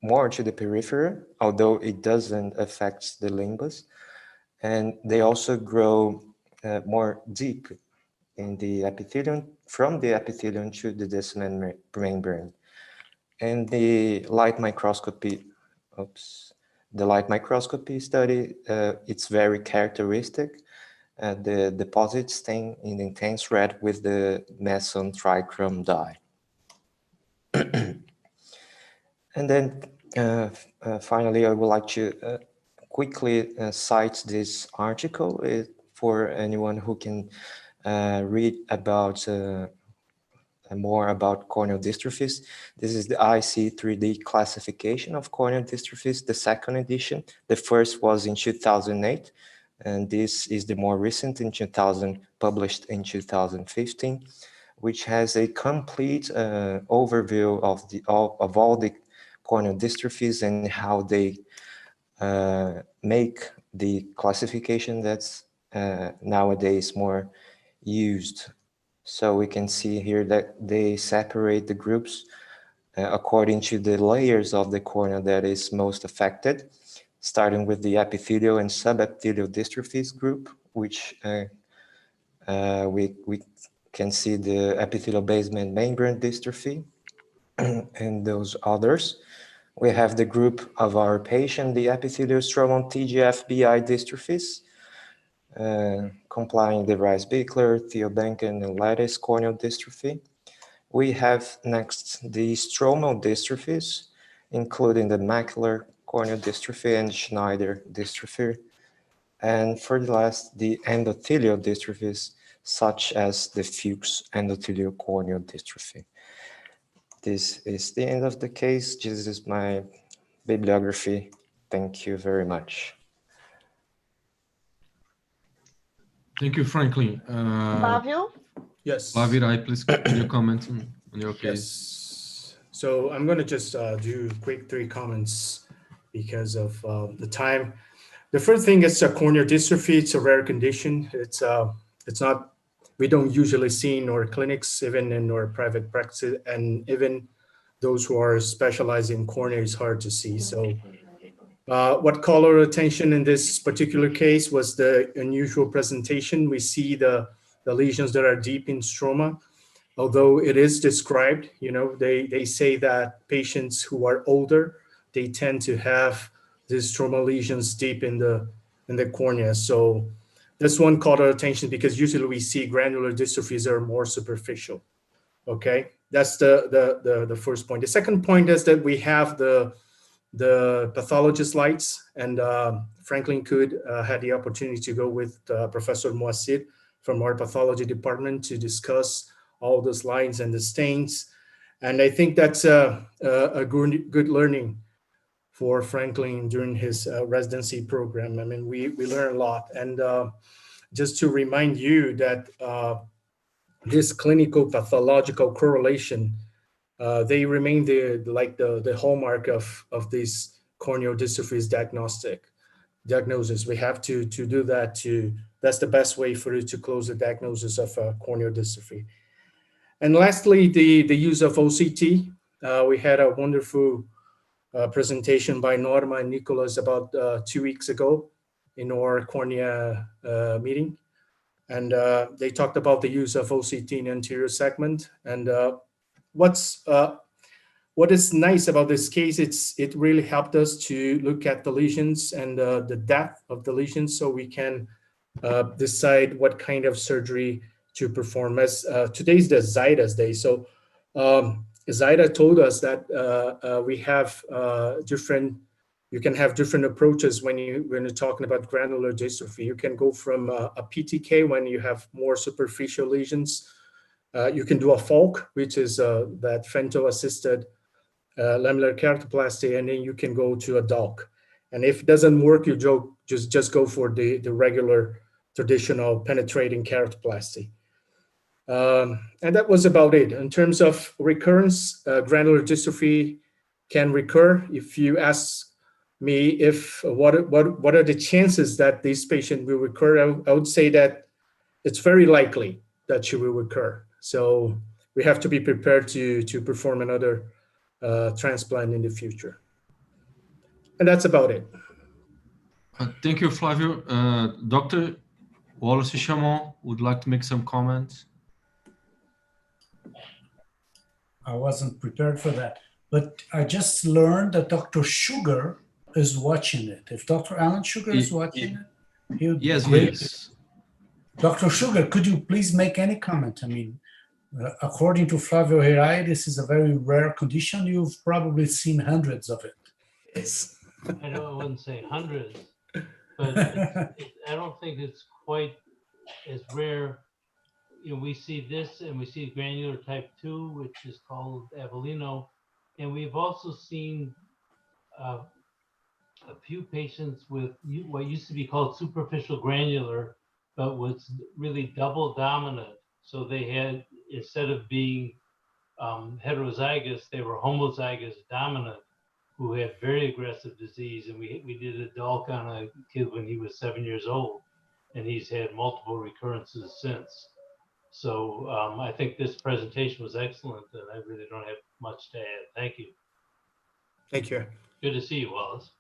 more to the periphery, although it doesn't affect the limbus. And they also grow more deep in the epithelium, from the epithelium to the descending membrane. And the light microscopy, the light microscopy study, it's very characteristic. The deposits stain in intense red with the Masson trichrome dye. And then finally, I would like to quickly cite this article for anyone who can read about more about corneal dystrophies. This is the IC3D classification of corneal dystrophies, the second edition. The first was in 2008. And this is the more recent in 2000, published in 2015, which has a complete overview of all the corneal dystrophies and how they make the classification that's nowadays more used. So we can see here that they separate the groups according to the layers of the cornea that is most affected, starting with the epithelial and subepithelial dystrophies group, which we can see the epithelial basement membrane dystrophy and those others. We have the group of our patient, the epithelial stromon TGFBI dystrophies, complying device Bickler, Theo-Benken, and lattice corneal dystrophy. We have next the stromal dystrophies, including the macular corneal dystrophy and Schneider dystrophy. And for the last, the endothelial dystrophies, such as the Fuchs endothelial corneal dystrophy. This is the end of the case. This is my bibliography. Thank you very much. Thank you, Franklin. Flavio? Yes. Flavio, please can you comment on your case? Yes. So I'm going to just do quick 3 comments because of the time. The first thing is a corneal dystrophy. It's a rare condition. It's not, we don't usually see in our clinics, even in our private practice, and even those who are specialized in cornea is hard to see. So what caught our attention in this particular case was the unusual presentation. We see the lesions that are deep in stroma. Although it is described, you know, they say that patients who are older, they tend to have these stromal lesions deep in the cornea. So this one caught our attention because usually we see granular dystrophies that are more superficial. Okay, that's the first point. The second point is that we have the pathology slides, and Franklin had the opportunity to go with Professor Moacir from our pathology department to discuss all the slides and the stains. And I think that's a good learning for Franklin during his residency program. I mean, we learn a lot. And just to remind you that this clinical pathological correlation, they remain the hallmark of this corneal dystrophies diagnosis. We have to do that that's the best way for you to close the diagnosis of corneal dystrophy. And lastly, the use of OCT. We had a wonderful presentation by Norma and Nicholas about 2 weeks ago in our cornea meeting. And they talked about the use of OCT in anterior segment. And what is nice about this case, it really helped us to look at the lesions and the depth of the lesions so we can decide what kind of surgery to perform. As today's the Zaida's day. So Zaida told us that we have you can have different approaches when you're talking about granular dystrophy. You can go from a PTK when you have more superficial lesions. You can do a FALK, which is that femto-assisted lamellar keratoplasty, and then you can go to a DALK. And if it doesn't work, you just go for the regular traditional penetrating keratoplasty. And that was about it. In terms of recurrence, granular dystrophy can recur. If you ask me what are the chances that this patient will recur, I would say that it's very likely that she will recur. So we have to be prepared to perform another transplant in the future. And that's about it. Thank you, Flavio. Dr. Wallace Chamon would like to make some comments. I wasn't prepared for that, but I just learned that Dr. Sugar is watching it. If Dr. Alan Sugar is watching it, he would be great. Yes. Dr. Sugar, could you please make any comment? I mean, according to Flavio Hirai, this is a very rare condition. You've probably seen hundreds of it. Yes. I wouldn't say hundreds, but I don't think it's quite as rare. You know, we see this and we see granular type 2, which is called Avellino. And we've also seen a few patients with what used to be called superficial granular, but was really double dominant. So they had, instead of being heterozygous, they were homozygous dominant, who had very aggressive disease. And we did a DALK on a kid when he was 7 years old, and he's had multiple recurrences since. So I think this presentation was excellent, and I really don't have much to add. Thank you. Thank you. Good to see you, Wallace.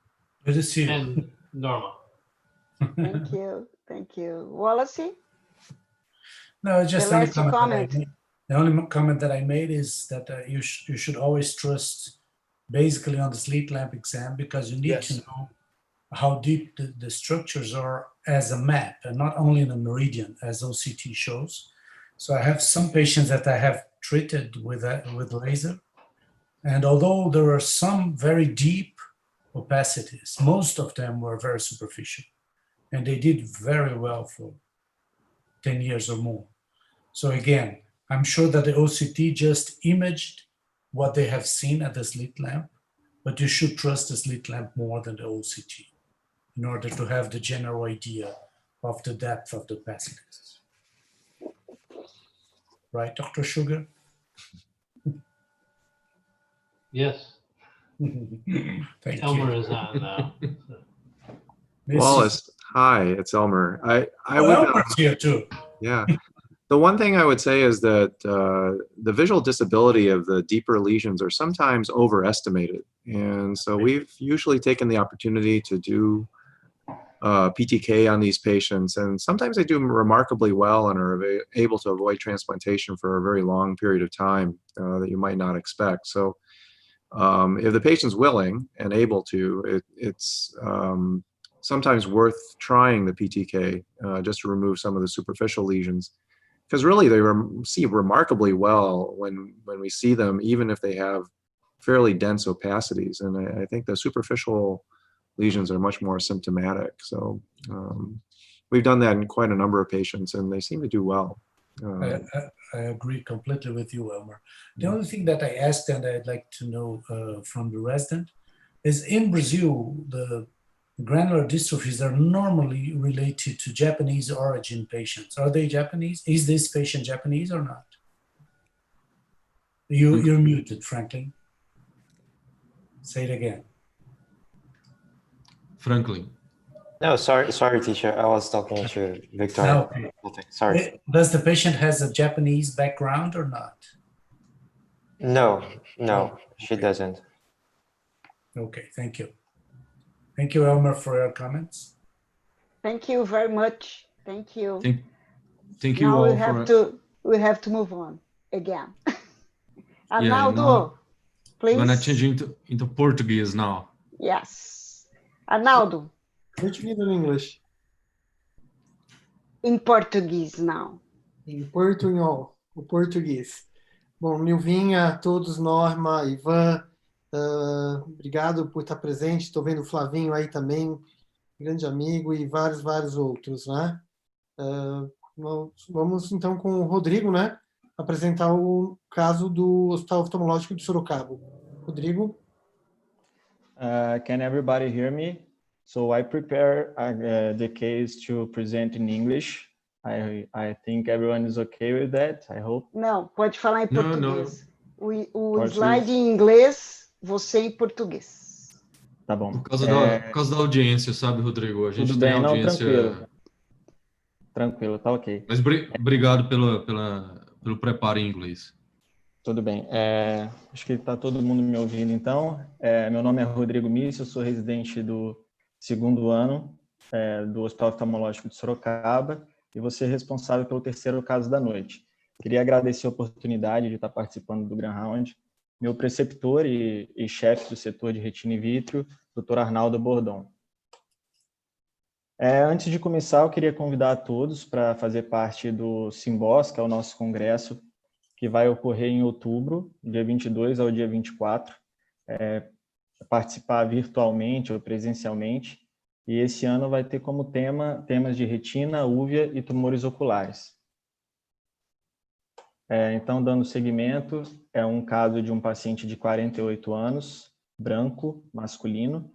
Good to see you. And Norma. Thank you. Thank you. Wallace? No, just the only last comment. comment. The only comment that I made is that you should always trust basically on the slit lamp exam, because you need to know how deep the structures are as a map and not only in a meridian as OCT shows. So I have some patients that I have treated with laser. And although there are some very deep opacities, most of them were very superficial. And they did very well for 10 years or more. So again, I'm sure that the OCT just imaged what they have seen at the slit lamp, but you should trust the slit lamp more than the OCT in order to have the general idea of the depth of the opacities. Right, Dr. Sugar? Yes. Thank Elmer you. is on now. Wallace, hi, it's Elmer. I would. Elmer's here too. Yeah. The one thing I would say is that the visual disability of the deeper lesions are sometimes overestimated. And so we've usually taken the opportunity to do PTK on these patients. And sometimes they do remarkably well and are able to avoid transplantation for a very long period of time that you might not expect. So if the patient's willing and able to, it's sometimes worth trying the PTK just to remove some of the superficial lesions. Because really they see remarkably well when we see them, even if they have fairly dense opacities. And I think the superficial lesions are much more symptomatic. So we've done that in quite a number of patients and they seem to do well. I agree completely with you, Elmer. The only thing that I asked and I'd like to know from the resident is in Brazil, the granular dystrophies are normally related to Japanese origin patients. Are they Japanese? Is this patient Japanese or not? You're muted, Franklin. Say it again. Franklin. No, sorry, teacher. I was talking to Victoria. No, okay. Sorry. Does the patient has a Japanese background or not? No, she doesn't. Okay, thank you. Thank you, Elmer, for your comments. Thank you very much. Thank you. Thank you now all we have to move on again. Arnaldo, now, please. I'm going to change into Portuguese now. Yes. Arnaldo. Portuguese or English? In Portuguese now. Em portunhol, o português. Bom, Nilvinha, a todos, Norma, Ivan, obrigado por estar presente. Estou vendo o Flavinho aí também, grande amigo, e vários outros, né? Vamos então com o Rodrigo, né? Apresentar o caso do Hospital Oftalmológico de Sorocaba. Rodrigo? Can everybody hear me? So I prepare the case to present in English. I think everyone is okay with that, I hope. Não, pode falar em português. O Português. slide em inglês, você em português. Tá bom. Por causa da audiência, sabe, Rodrigo? A gente Tudo tem bem, audiência... Não, tranquilo, tá ok. Mas obrigado pelo preparo em inglês. Tudo bem. Acho que está todo mundo me ouvindo, então. Meu nome é Rodrigo Mício, eu sou residente do 2º ano do Hospital Oftalmológico de Sorocaba e vou ser responsável pelo 3º caso da noite. Queria agradecer a oportunidade de estar participando do Grand Round. Meu preceptor e chefe do setor de retina e vítreo, Dr. Arnaldo Bordon. Antes de começar, eu queria convidar a todos para fazer parte do Simbos, que é o nosso congresso, que vai ocorrer em outubro, dia 22 ao dia 24, participar virtualmente ou presencialmente, e esse ano vai ter como temas de retina, úvea e tumores oculares. Então, dando seguimento, é um caso de um paciente de 48 anos, branco, masculino.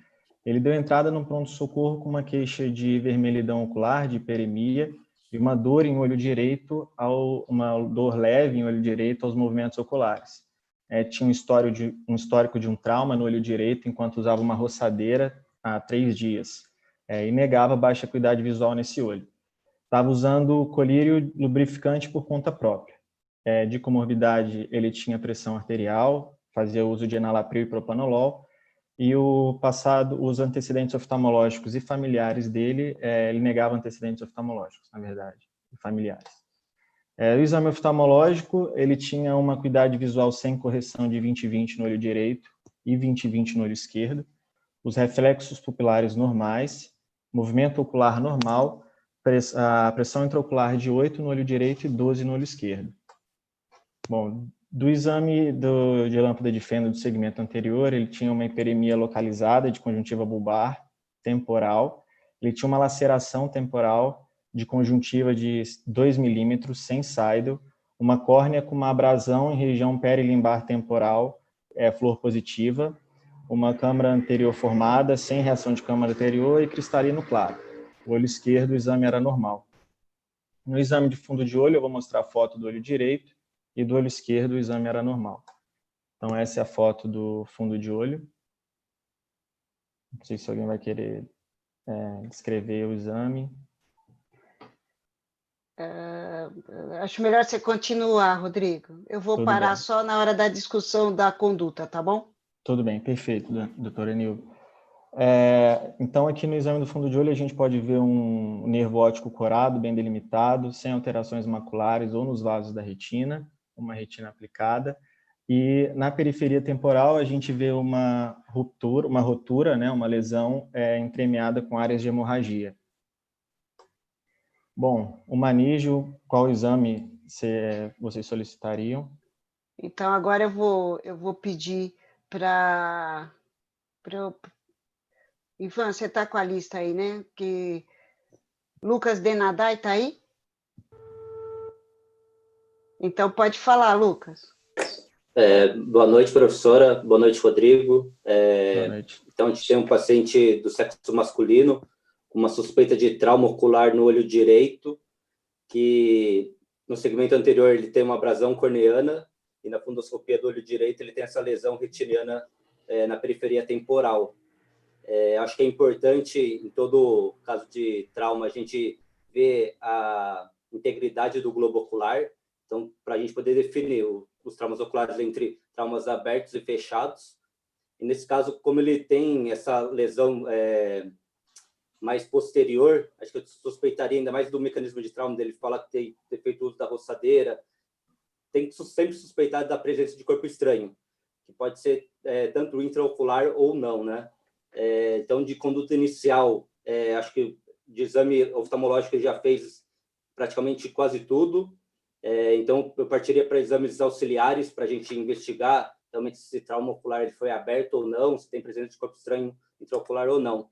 Ele deu entrada no pronto-socorro com uma queixa de vermelhidão ocular, de hiperemia, e uma dor em olho direito, uma dor leve em olho direito aos movimentos oculares. Tinha um histórico de um trauma no olho direito enquanto usava uma roçadeira há 3 dias. E negava baixa acuidade visual nesse olho. Estava usando colírio lubrificante por conta própria. De comorbidade, ele tinha pressão arterial, fazia uso de enalapril e propanolol, e os antecedentes oftalmológicos e familiares dele, ele negava antecedentes oftalmológicos, na verdade, e familiares. O exame oftalmológico, ele tinha uma acuidade visual sem correção de 20/20 no olho direito e 20/20 no olho esquerdo, os reflexos pupilares normais, movimento ocular normal, a pressão intraocular de 8 no olho direito e 12 no olho esquerdo. Bom, do exame de lâmpada de feno do segmento anterior, ele tinha uma hiperemia localizada de conjuntiva bulbar temporal, ele tinha uma laceração temporal de conjuntiva de 2 milímetros sem saido, uma córnea com uma abrasão em região perilimbar temporal, flor positiva, uma câmara anterior formada, sem reação de câmara anterior e cristalino claro. O olho esquerdo, o exame era normal. No exame de fundo de olho, eu vou mostrar a foto do olho direito, e do olho esquerdo, o exame era normal. Então, essa é a foto do fundo de olho. Não sei se alguém vai querer descrever o exame. Acho melhor você continuar, Rodrigo. Eu vou Tudo parar bem. só na hora da discussão da conduta, tá bom? Tudo bem, perfeito, doutora Nilva. Então, aqui no exame do fundo de olho, a gente pode ver um nervo óptico corado, bem delimitado, sem alterações maculares ou nos vasos da retina, uma retina aplicada. E na periferia temporal, a gente vê uma rotura, né, uma lesão entremeada com áreas de hemorragia. Bom, o manejo, qual exame vocês solicitariam? Então, agora eu vou pedir para... Ivan, você está com a lista aí, né? Que Lucas Denadai está aí? Então, pode falar, Lucas. Boa noite, professora. Boa noite, Rodrigo. Boa noite. Então, a gente tem um paciente do sexo masculino com uma suspeita de trauma ocular no olho direito, que no segmento anterior ele tem uma abrasão corneana e na fundoscopia do olho direito ele tem essa lesão retiniana na periferia temporal. Acho que é importante, em todo caso de trauma, a gente ver a integridade do globo ocular, então, para a gente poder definir os traumas oculares entre traumas abertos e fechados. E nesse caso, como ele tem essa lesão mais posterior, acho que eu suspeitaria ainda mais do mecanismo de trauma dele, fala que tem feito uso da roçadeira, tem que sempre suspeitar da presença de corpo estranho, que pode ser tanto intraocular ou não, né? Então, de conduta inicial, acho que de exame oftalmológico ele já fez praticamente quase tudo. Então, eu partiria para exames auxiliares para a gente investigar realmente se esse trauma ocular ele foi aberto ou não, se tem presença de corpo estranho intraocular ou não.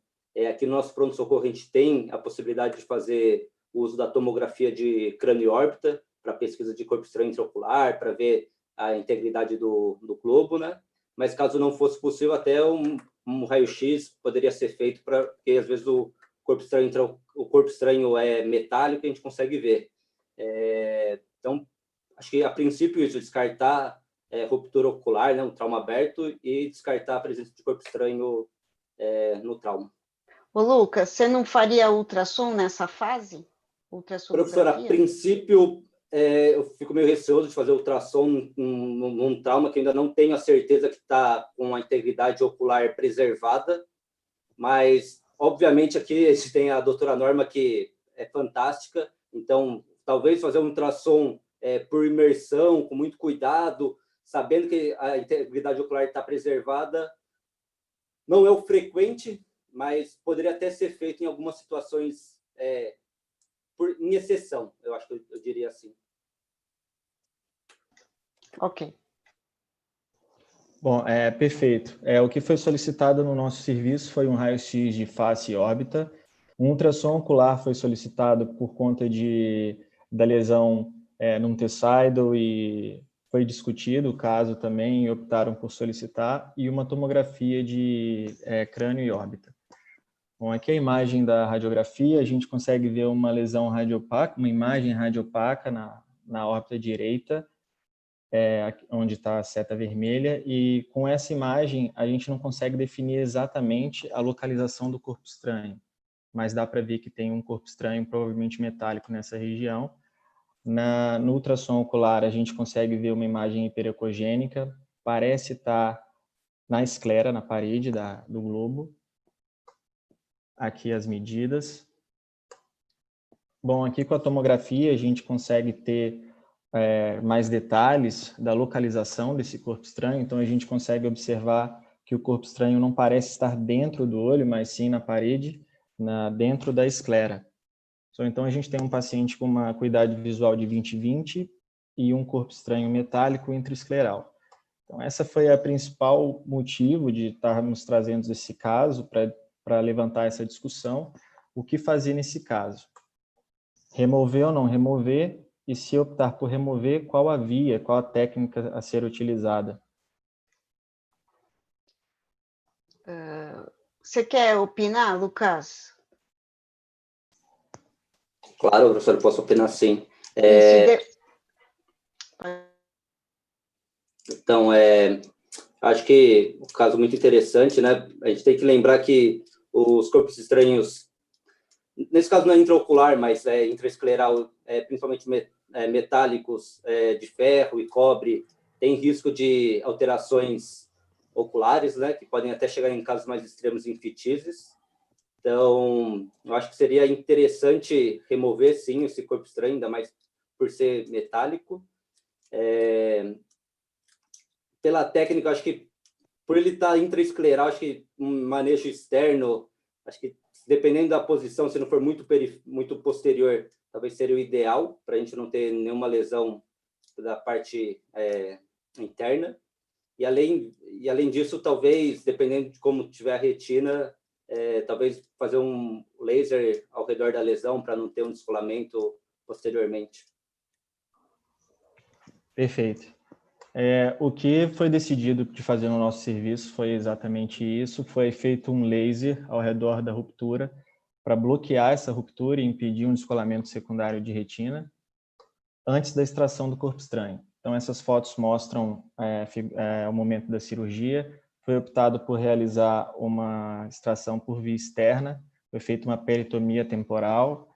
Aqui no nosso pronto-socorro a gente tem a possibilidade de fazer o uso da tomografia de crânio e órbita para pesquisa de corpo estranho intraocular, para ver a integridade do globo, né? Mas caso não fosse possível, até um raio-x poderia ser feito, porque às vezes o corpo estranho é metálico e a gente consegue ver. Então, acho que a princípio isso, descartar ruptura ocular, né, um trauma aberto, e descartar a presença de corpo estranho no trauma. Ô, Lucas, você não faria ultrassom nessa fase? Professora, a princípio, eu fico meio receoso de fazer ultrassom num trauma que ainda não tenho a certeza que está com a integridade ocular preservada, mas, obviamente, aqui a gente tem a doutora Norma, que é fantástica, então, talvez fazer um ultrassom por imersão, com muito cuidado, sabendo que a integridade ocular está preservada, não é o frequente, mas poderia até ser feito em algumas situações em exceção, eu acho que eu diria assim. Ok. Bom, perfeito. O que foi solicitado no nosso serviço foi um raio-x de face e órbita. Um ultrassom ocular foi solicitado por conta da lesão num tecido e foi discutido o caso também e optaram por solicitar, e uma tomografia de crânio e órbita. Bom, aqui é a imagem da radiografia, a gente consegue ver uma lesão radiopaca, uma imagem radiopaca na órbita direita, onde está a seta vermelha, e com essa imagem a gente não consegue definir exatamente a localização do corpo estranho, mas dá para ver que tem um corpo estranho, provavelmente metálico, nessa região. No ultrassom ocular a gente consegue ver uma imagem hiperecogênica, parece estar na esclera, na parede do globo. Aqui as medidas. Bom, aqui com a tomografia a gente consegue ter mais detalhes da localização desse corpo estranho, então a gente consegue observar que o corpo estranho não parece estar dentro do olho, mas sim na parede. dentro da esclera. Então, a gente tem um paciente com uma acuidade visual de 20/20 e um corpo estranho metálico intraescleral. Então, essa foi a principal motivo de estarmos trazendo esse caso para levantar essa discussão. O que fazer nesse caso? Remover ou não remover? E se optar por remover, qual a via, qual a técnica a ser utilizada? Você quer opinar, Lucas? Claro, professor, eu posso opinar sim. Então, acho que um caso muito interessante, né? A gente tem que lembrar que os corpos estranhos, nesse caso não é intraocular, mas é intraescleral, principalmente metálicos, de ferro e cobre, tem risco de alterações oculares, né? Que podem até chegar em casos mais extremos em fitizes. Então, eu acho que seria interessante remover, sim, esse corpo estranho, ainda mais por ser metálico. Pela técnica, acho que por ele estar intraescleral, acho que um manejo externo, acho que dependendo da posição, se não for muito posterior, talvez seria o ideal, para a gente não ter nenhuma lesão da parte interna. E além disso, talvez, dependendo de como tiver a retina, talvez fazer um laser ao redor da lesão para não ter um descolamento posteriormente. Perfeito. O que foi decidido de fazer no nosso serviço foi exatamente isso. Foi feito um laser ao redor da ruptura para bloquear essa ruptura e impedir um descolamento secundário de retina antes da extração do corpo estranho. Então, essas fotos mostram o momento da cirurgia. Foi optado por realizar uma extração por via externa. Foi feita uma peritomia temporal.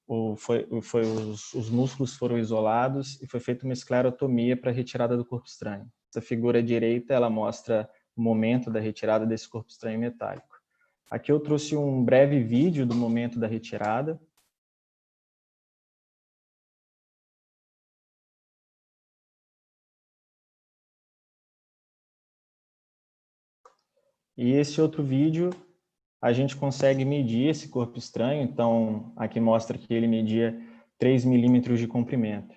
Os músculos foram isolados e foi feita uma esclerotomia para a retirada do corpo estranho. Essa figura direita, ela mostra o momento da retirada desse corpo estranho metálico. Aqui eu trouxe um breve vídeo do momento da retirada. E esse outro vídeo, a gente consegue medir esse corpo estranho. Então, aqui mostra que ele media 3 milímetros de comprimento.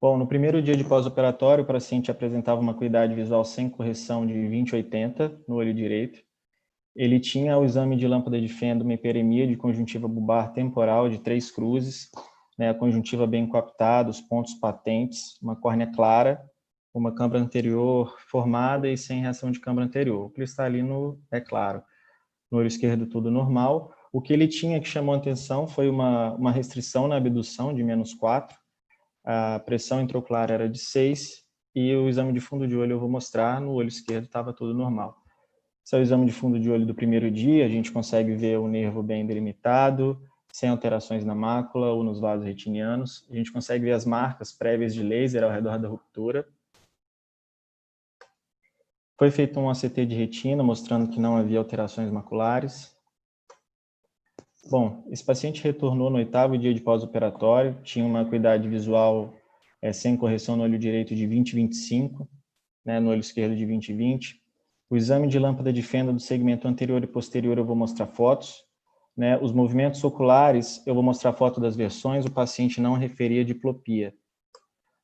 Bom, no primeiro dia de pós-operatório, o paciente apresentava uma acuidade visual sem correção de 20/80 no olho direito. Ele tinha o exame de lâmpada de fenda, uma hiperemia de conjuntiva bulbar temporal de 3 cruzes, né, a conjuntiva bem coaptada, os pontos patentes, uma córnea clara, uma câmara anterior formada e sem reação de câmara anterior. O cristalino é claro. No olho esquerdo tudo normal. O que ele tinha que chamou a atenção foi uma restrição na abdução de -4. A pressão intraocular era de 6 e o exame de fundo de olho eu vou mostrar, no olho esquerdo estava tudo normal. Esse é o exame de fundo de olho do primeiro dia, a gente consegue ver o nervo bem delimitado, sem alterações na mácula ou nos vasos retinianos. A gente consegue ver as marcas prévias de laser ao redor da ruptura. Foi feito um ACT de retina, mostrando que não havia alterações maculares. Bom, esse paciente retornou no 8º dia de pós-operatório, tinha uma acuidade visual sem correção no olho direito de 20/25, né, no olho esquerdo de 20/20. O exame de lâmpada de fenda do segmento anterior e posterior eu vou mostrar fotos. Né, os movimentos oculares eu vou mostrar foto das versões, o paciente não referia diplopia.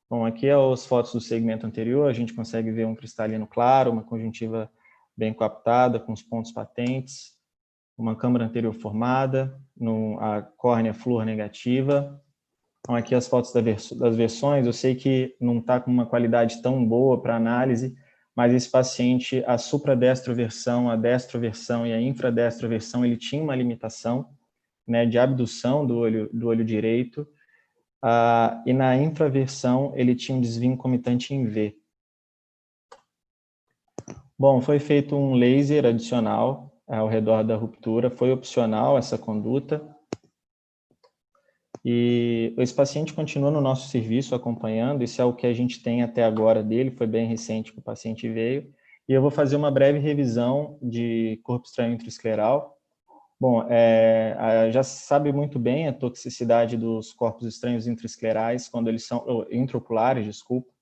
Bom, aqui é as fotos do segmento anterior, a gente consegue ver um cristalino claro, uma conjuntiva bem coaptada, com os pontos patentes, uma câmara anterior formada, a córnea flúor negativa. Então, aqui as fotos das versões, eu sei que não está com uma qualidade tão boa para análise, mas esse paciente, a supradestroversão, a destroversão e a infradestroversão, ele tinha uma limitação, né, de abdução do olho direito, e na infraversão ele tinha um desvio comitante em V. Bom, foi feito um laser adicional ao redor da ruptura, foi opcional essa conduta, e esse paciente continua no nosso serviço acompanhando, isso é o que a gente tem até agora dele, foi bem recente que o paciente veio, e eu vou fazer uma breve revisão de corpo estranho intraescleral. Bom, já se sabe muito bem a toxicidade dos corpos estranhos intraesclerais quando eles são intraoculares, desculpa,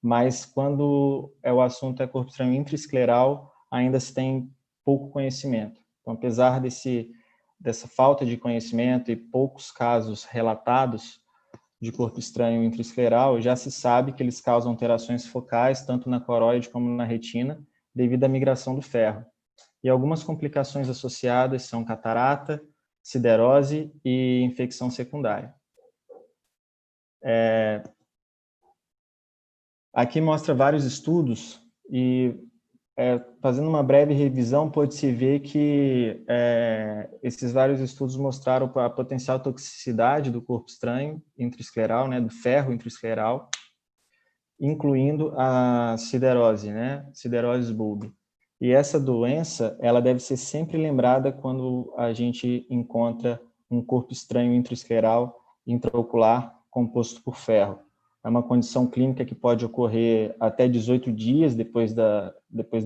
mas quando o assunto é corpo estranho intraescleral, ainda se tem pouco conhecimento. Então, apesar dessa falta de conhecimento e poucos casos relatados de corpo estranho intraescleral, já se sabe que eles causam alterações focais, tanto na coroide como na retina, devido à migração do ferro. E algumas complicações associadas são catarata, siderose e infecção secundária. Aqui mostra vários estudos e, fazendo uma breve revisão, pode-se ver que esses vários estudos mostraram a potencial toxicidade do corpo estranho intraescleral, né, do ferro intraescleral, incluindo a siderose, né, siderose bulbi. E essa doença, ela deve ser sempre lembrada quando a gente encontra um corpo estranho intraescleral intraocular composto por ferro. É uma condição clínica que pode ocorrer até 18 dias depois da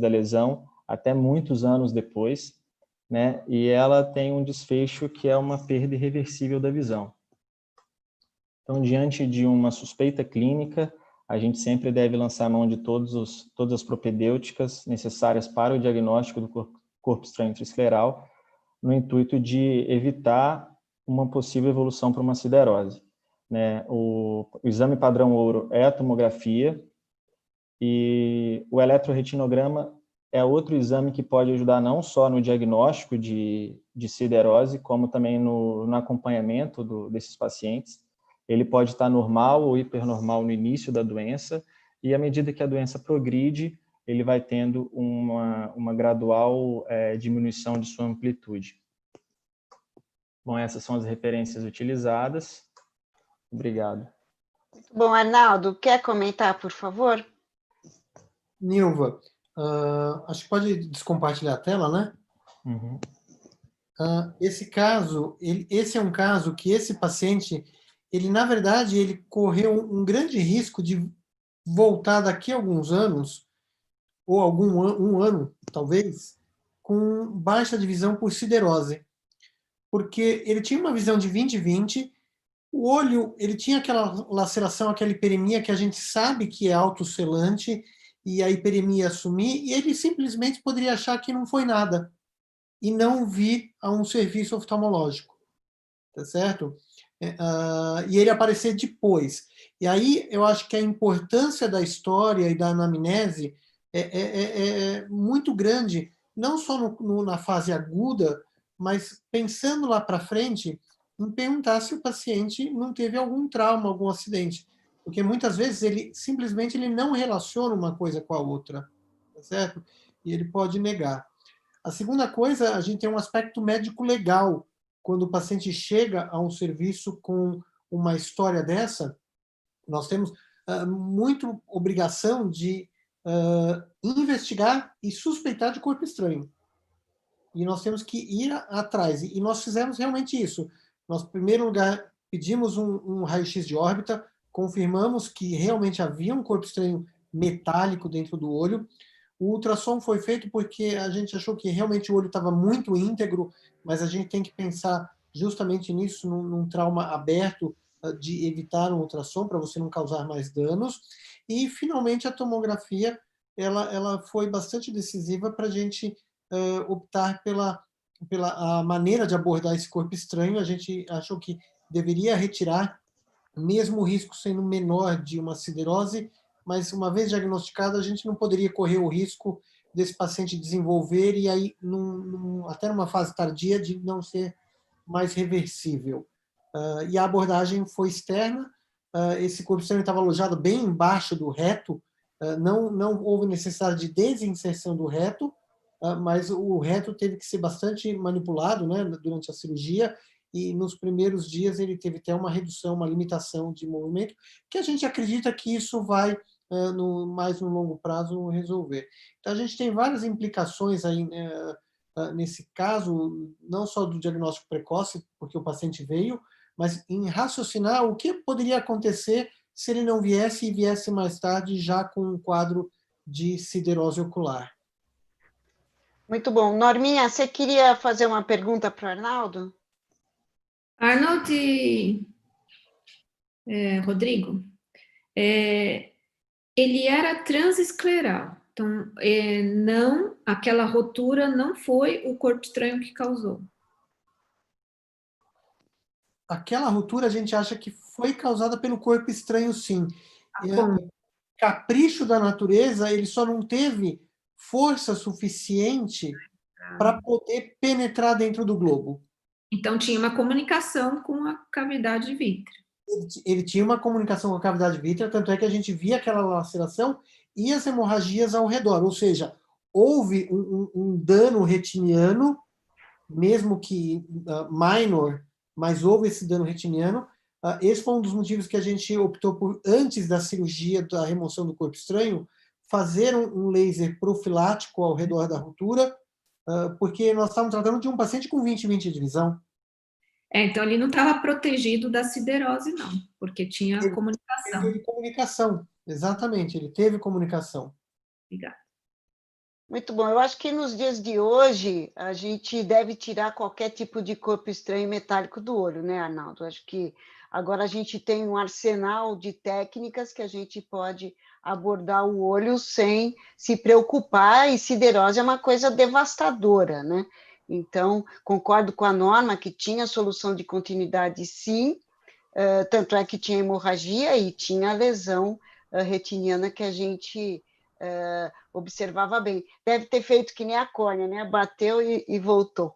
lesão, até muitos anos depois, né? E ela tem um desfecho que é uma perda irreversível da visão. Então, diante de uma suspeita clínica, a gente sempre deve lançar mão de todas as propedêuticas necessárias para o diagnóstico do corpo estranho intraescleral, no intuito de evitar uma possível evolução para uma siderose. Né? O exame padrão ouro é a tomografia, e o eletroretinograma é outro exame que pode ajudar não só no diagnóstico de siderose, como também no acompanhamento desses pacientes. Ele pode estar normal ou hipernormal no início da doença, e à medida que a doença progride, ele vai tendo uma gradual diminuição de sua amplitude. Bom, essas são as referências utilizadas. Obrigado. Bom, Arnaldo, quer comentar, por favor? Nilva, acho que pode descompartilhar a tela, né? Uhum. Esse caso, esse é um caso que esse paciente, ele, na verdade, ele correu um grande risco de voltar daqui a alguns anos, ou um ano, talvez, com baixa de visão por siderose. Porque ele tinha uma visão de 20/20, o olho, ele tinha aquela laceração, aquela hiperemia que a gente sabe que é autocelante, e a hiperemia assumir, e ele simplesmente poderia achar que não foi nada, e não vir a um serviço oftalmológico, tá certo? E ele aparecer depois. E aí eu acho que a importância da história e da anamnese é muito grande, não só na fase aguda, mas pensando lá para frente, em perguntar se o paciente não teve algum trauma, algum acidente. Porque muitas vezes ele simplesmente não relaciona uma coisa com a outra, tá certo? E ele pode negar. A segunda coisa, a gente tem um aspecto médico legal. Quando o paciente chega a um serviço com uma história dessa, nós temos muito obrigação de investigar e suspeitar de corpo estranho. E nós temos que ir atrás. E nós fizemos realmente isso. Nós, em primeiro lugar, pedimos um raio-x de órbita, confirmamos que realmente havia um corpo estranho metálico dentro do olho. O ultrassom foi feito porque a gente achou que realmente o olho estava muito íntegro, mas a gente tem que pensar justamente nisso, num trauma aberto, de evitar um ultrassom para você não causar mais danos. E, finalmente, a tomografia ela foi bastante decisiva para a gente optar pela a maneira de abordar esse corpo estranho. A gente achou que deveria retirar, mesmo o risco sendo menor de uma siderose, mas uma vez diagnosticado, a gente não poderia correr o risco desse paciente desenvolver e aí, até numa fase tardia, de não ser mais reversível. E a abordagem foi externa. Esse corpo estranho estava alojado bem embaixo do reto, não houve necessidade de desinserção do reto, mas o reto teve que ser bastante manipulado, né, durante a cirurgia, e nos primeiros dias ele teve até uma redução, uma limitação de movimento, que a gente acredita que isso vai, mais no longo prazo, resolver. Então, a gente tem várias implicações aí, nesse caso, não só do diagnóstico precoce, porque o paciente veio, mas em raciocinar o que poderia acontecer se ele não viesse e viesse mais tarde já com um quadro de siderose ocular. Muito bom. Norminha, você queria fazer uma pergunta para o Arnaldo? Arnaldo e Rodrigo, Ele era transescleral. Então, não, aquela rotura não foi o corpo estranho que causou. Aquela ruptura a gente acha que foi causada pelo corpo estranho, sim. Capricho da natureza, ele só não teve força suficiente para poder penetrar dentro do globo. Então, tinha uma comunicação com a cavidade vítrea. Ele tinha uma comunicação com a cavidade vítrea, tanto é que a gente via aquela laceração e as hemorragias ao redor. Ou seja, houve um dano retiniano, mesmo que minor, mas houve esse dano retiniano. Esse foi um dos motivos que a gente optou por, antes da cirurgia da remoção do corpo estranho, fazer um laser profilático ao redor da rotura, porque nós estávamos tratando de um paciente com 20/20 de visão. Então, ele não estava protegido da siderose, não, porque tinha comunicação. Ele teve comunicação, exatamente, ele teve comunicação. Obrigada. Muito bom. Eu acho que nos dias de hoje a gente deve tirar qualquer tipo de corpo estranho metálico do olho, né, Arnaldo? Acho que agora a gente tem um arsenal de técnicas que a gente pode abordar o olho sem se preocupar, e siderose é uma coisa devastadora, né? Então, concordo com a Norma que tinha solução de continuidade, sim, tanto é que tinha hemorragia e tinha lesão retiniana que a gente observava bem. Deve ter feito que nem a córnea, né? Bateu e voltou.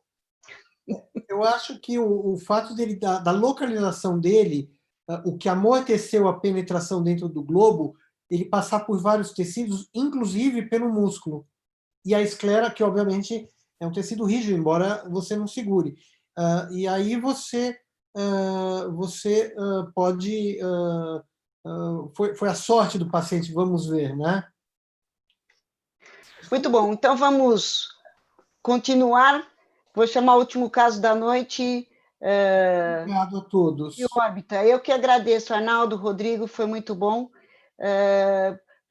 Eu acho que o fato dele, da localização dele, o que amorteceu a penetração dentro do globo, ele passar por vários tecidos, inclusive pelo músculo. E a esclera, que obviamente é um tecido rígido, embora você não segure. E aí você pode... foi a sorte do paciente, vamos ver, né? Muito bom, então vamos continuar. Vou chamar o último caso da noite. Obrigado a todos. E órbita. Eu que agradeço, Arnaldo, Rodrigo, foi muito bom.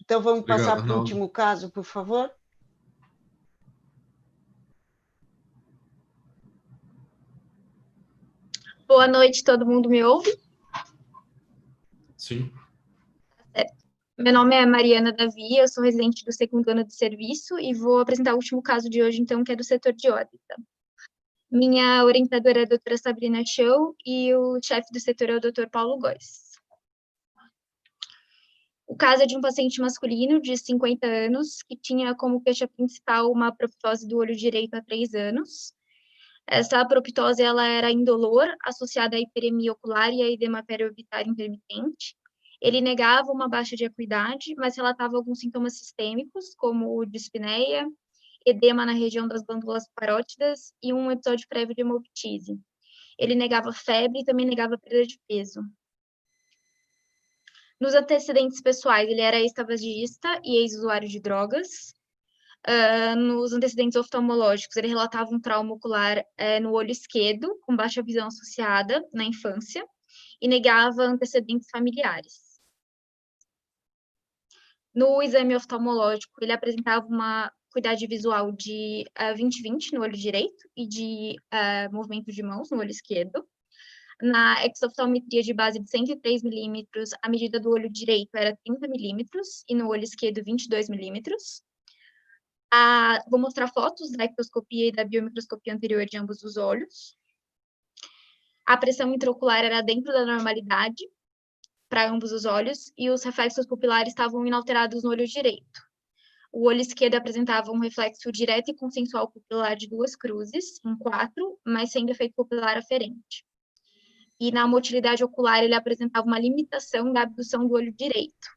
Então vamos passar para o último caso, por favor. Boa noite, todo mundo me ouve? Sim. Meu nome é Mariana Davi, eu sou residente do 2º ano de serviço e vou apresentar o último caso de hoje, então, que é do setor de órbita. Minha orientadora é a doutora Sabrina Show e o chefe do setor é o doutor Paulo Góes. O caso é de um paciente masculino de 50 anos que tinha como queixa principal uma proptose do olho direito há 3 anos. Essa proptose ela era indolor, associada à hiperemia ocular e a edema periorbitário intermitente. Ele negava uma baixa de acuidade, mas relatava alguns sintomas sistêmicos, como dispneia, edema na região das glândulas parótidas e um episódio prévio de hemoptise. Ele negava febre e também negava perda de peso. Nos antecedentes pessoais, ele era ex-tabagista e ex-usuário de drogas. Nos antecedentes oftalmológicos, ele relatava um trauma ocular no olho esquerdo, com baixa visão associada na infância, e negava antecedentes familiares. No exame oftalmológico, ele apresentava uma acuidade visual de 20/20 no olho direito e de movimento de mãos no olho esquerdo. Na exoftalmetria de base de 103 milímetros, a medida do olho direito era 30 milímetros e no olho esquerdo 22 milímetros. Vou mostrar fotos da ectoscopia e da biomicroscopia anterior de ambos os olhos. A pressão intraocular era dentro da normalidade para ambos os olhos e os reflexos pupilares estavam inalterados no olho direito. O olho esquerdo apresentava um reflexo direto e consensual pupilar de 2 cruzes, em 4, mas sem defeito pupilar aferente. E na motilidade ocular ele apresentava uma limitação da abdução do olho direito.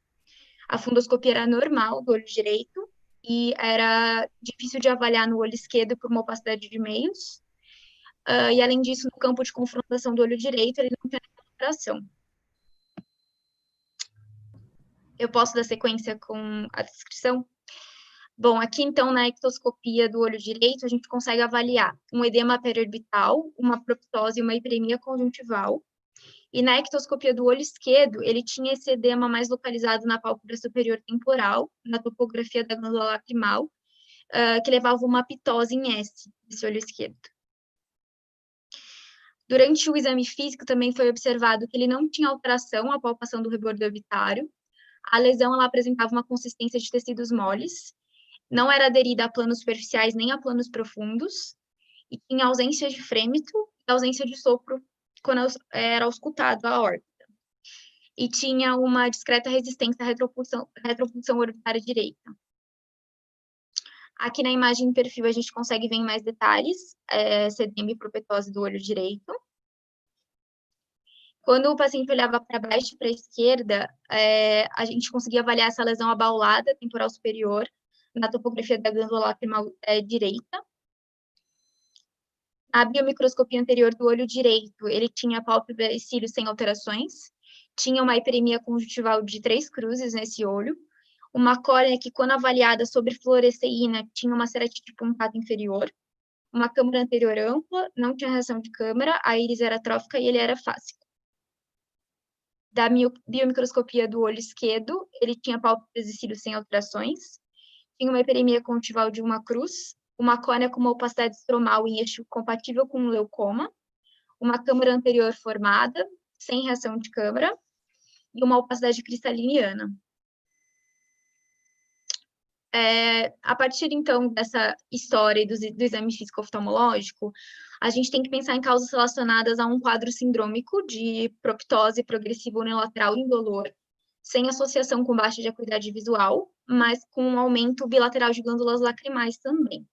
A fundoscopia era normal do olho direito e era difícil de avaliar no olho esquerdo por uma opacidade de meios. E além disso, no campo de confrontação do olho direito, ele não tinha alteração. Eu posso dar sequência com a descrição? Bom, aqui então na ectoscopia do olho direito, a gente consegue avaliar um edema periorbital, uma proptose e uma hiperemia conjuntival. E na ectoscopia do olho esquerdo, ele tinha esse edema mais localizado na pálpebra superior temporal, na topografia da glândula lacrimal, que levava uma pitose em S, desse olho esquerdo. Durante o exame físico também foi observado que ele não tinha alteração à palpação do rebordo orbitário, A lesão ela apresentava uma consistência de tecidos moles, não era aderida a planos superficiais nem a planos profundos, e tinha ausência de frêmito e ausência de sopro quando era auscultado a órbita. E tinha uma discreta resistência à retropunção orbitária direita. Aqui na imagem em perfil a gente consegue ver em mais detalhes, sedema e propetose do olho direito. Quando o paciente olhava para baixo e para a esquerda, a gente conseguia avaliar essa lesão abaulada temporal superior na topografia da glândula lacrimal direita. A biomicroscopia anterior do olho direito, ele tinha pálpebra e cílios sem alterações, tinha uma hiperemia conjuntival de 3 cruzes nesse olho, uma córnea que, quando avaliada sobre fluoresceína, tinha uma ceratite punctata inferior, uma câmara anterior ampla, não tinha reação de câmara, a íris era atrófica e ele era fásico. Da biomicroscopia do olho esquerdo, ele tinha pálpebras e cílios sem alterações, tinha uma hiperemia conjuntival de 1 cruz, uma córnea com uma opacidade estromal em eixo compatível com o leucoma, uma câmara anterior formada, sem reação de câmara, e uma opacidade cristaliniana. A partir, então, dessa história do exame físico oftalmológico, a gente tem que pensar em causas relacionadas a um quadro sindrômico de proptose progressiva unilateral indolor, sem associação com baixa de acuidade visual, mas com um aumento bilateral de glândulas lacrimais também.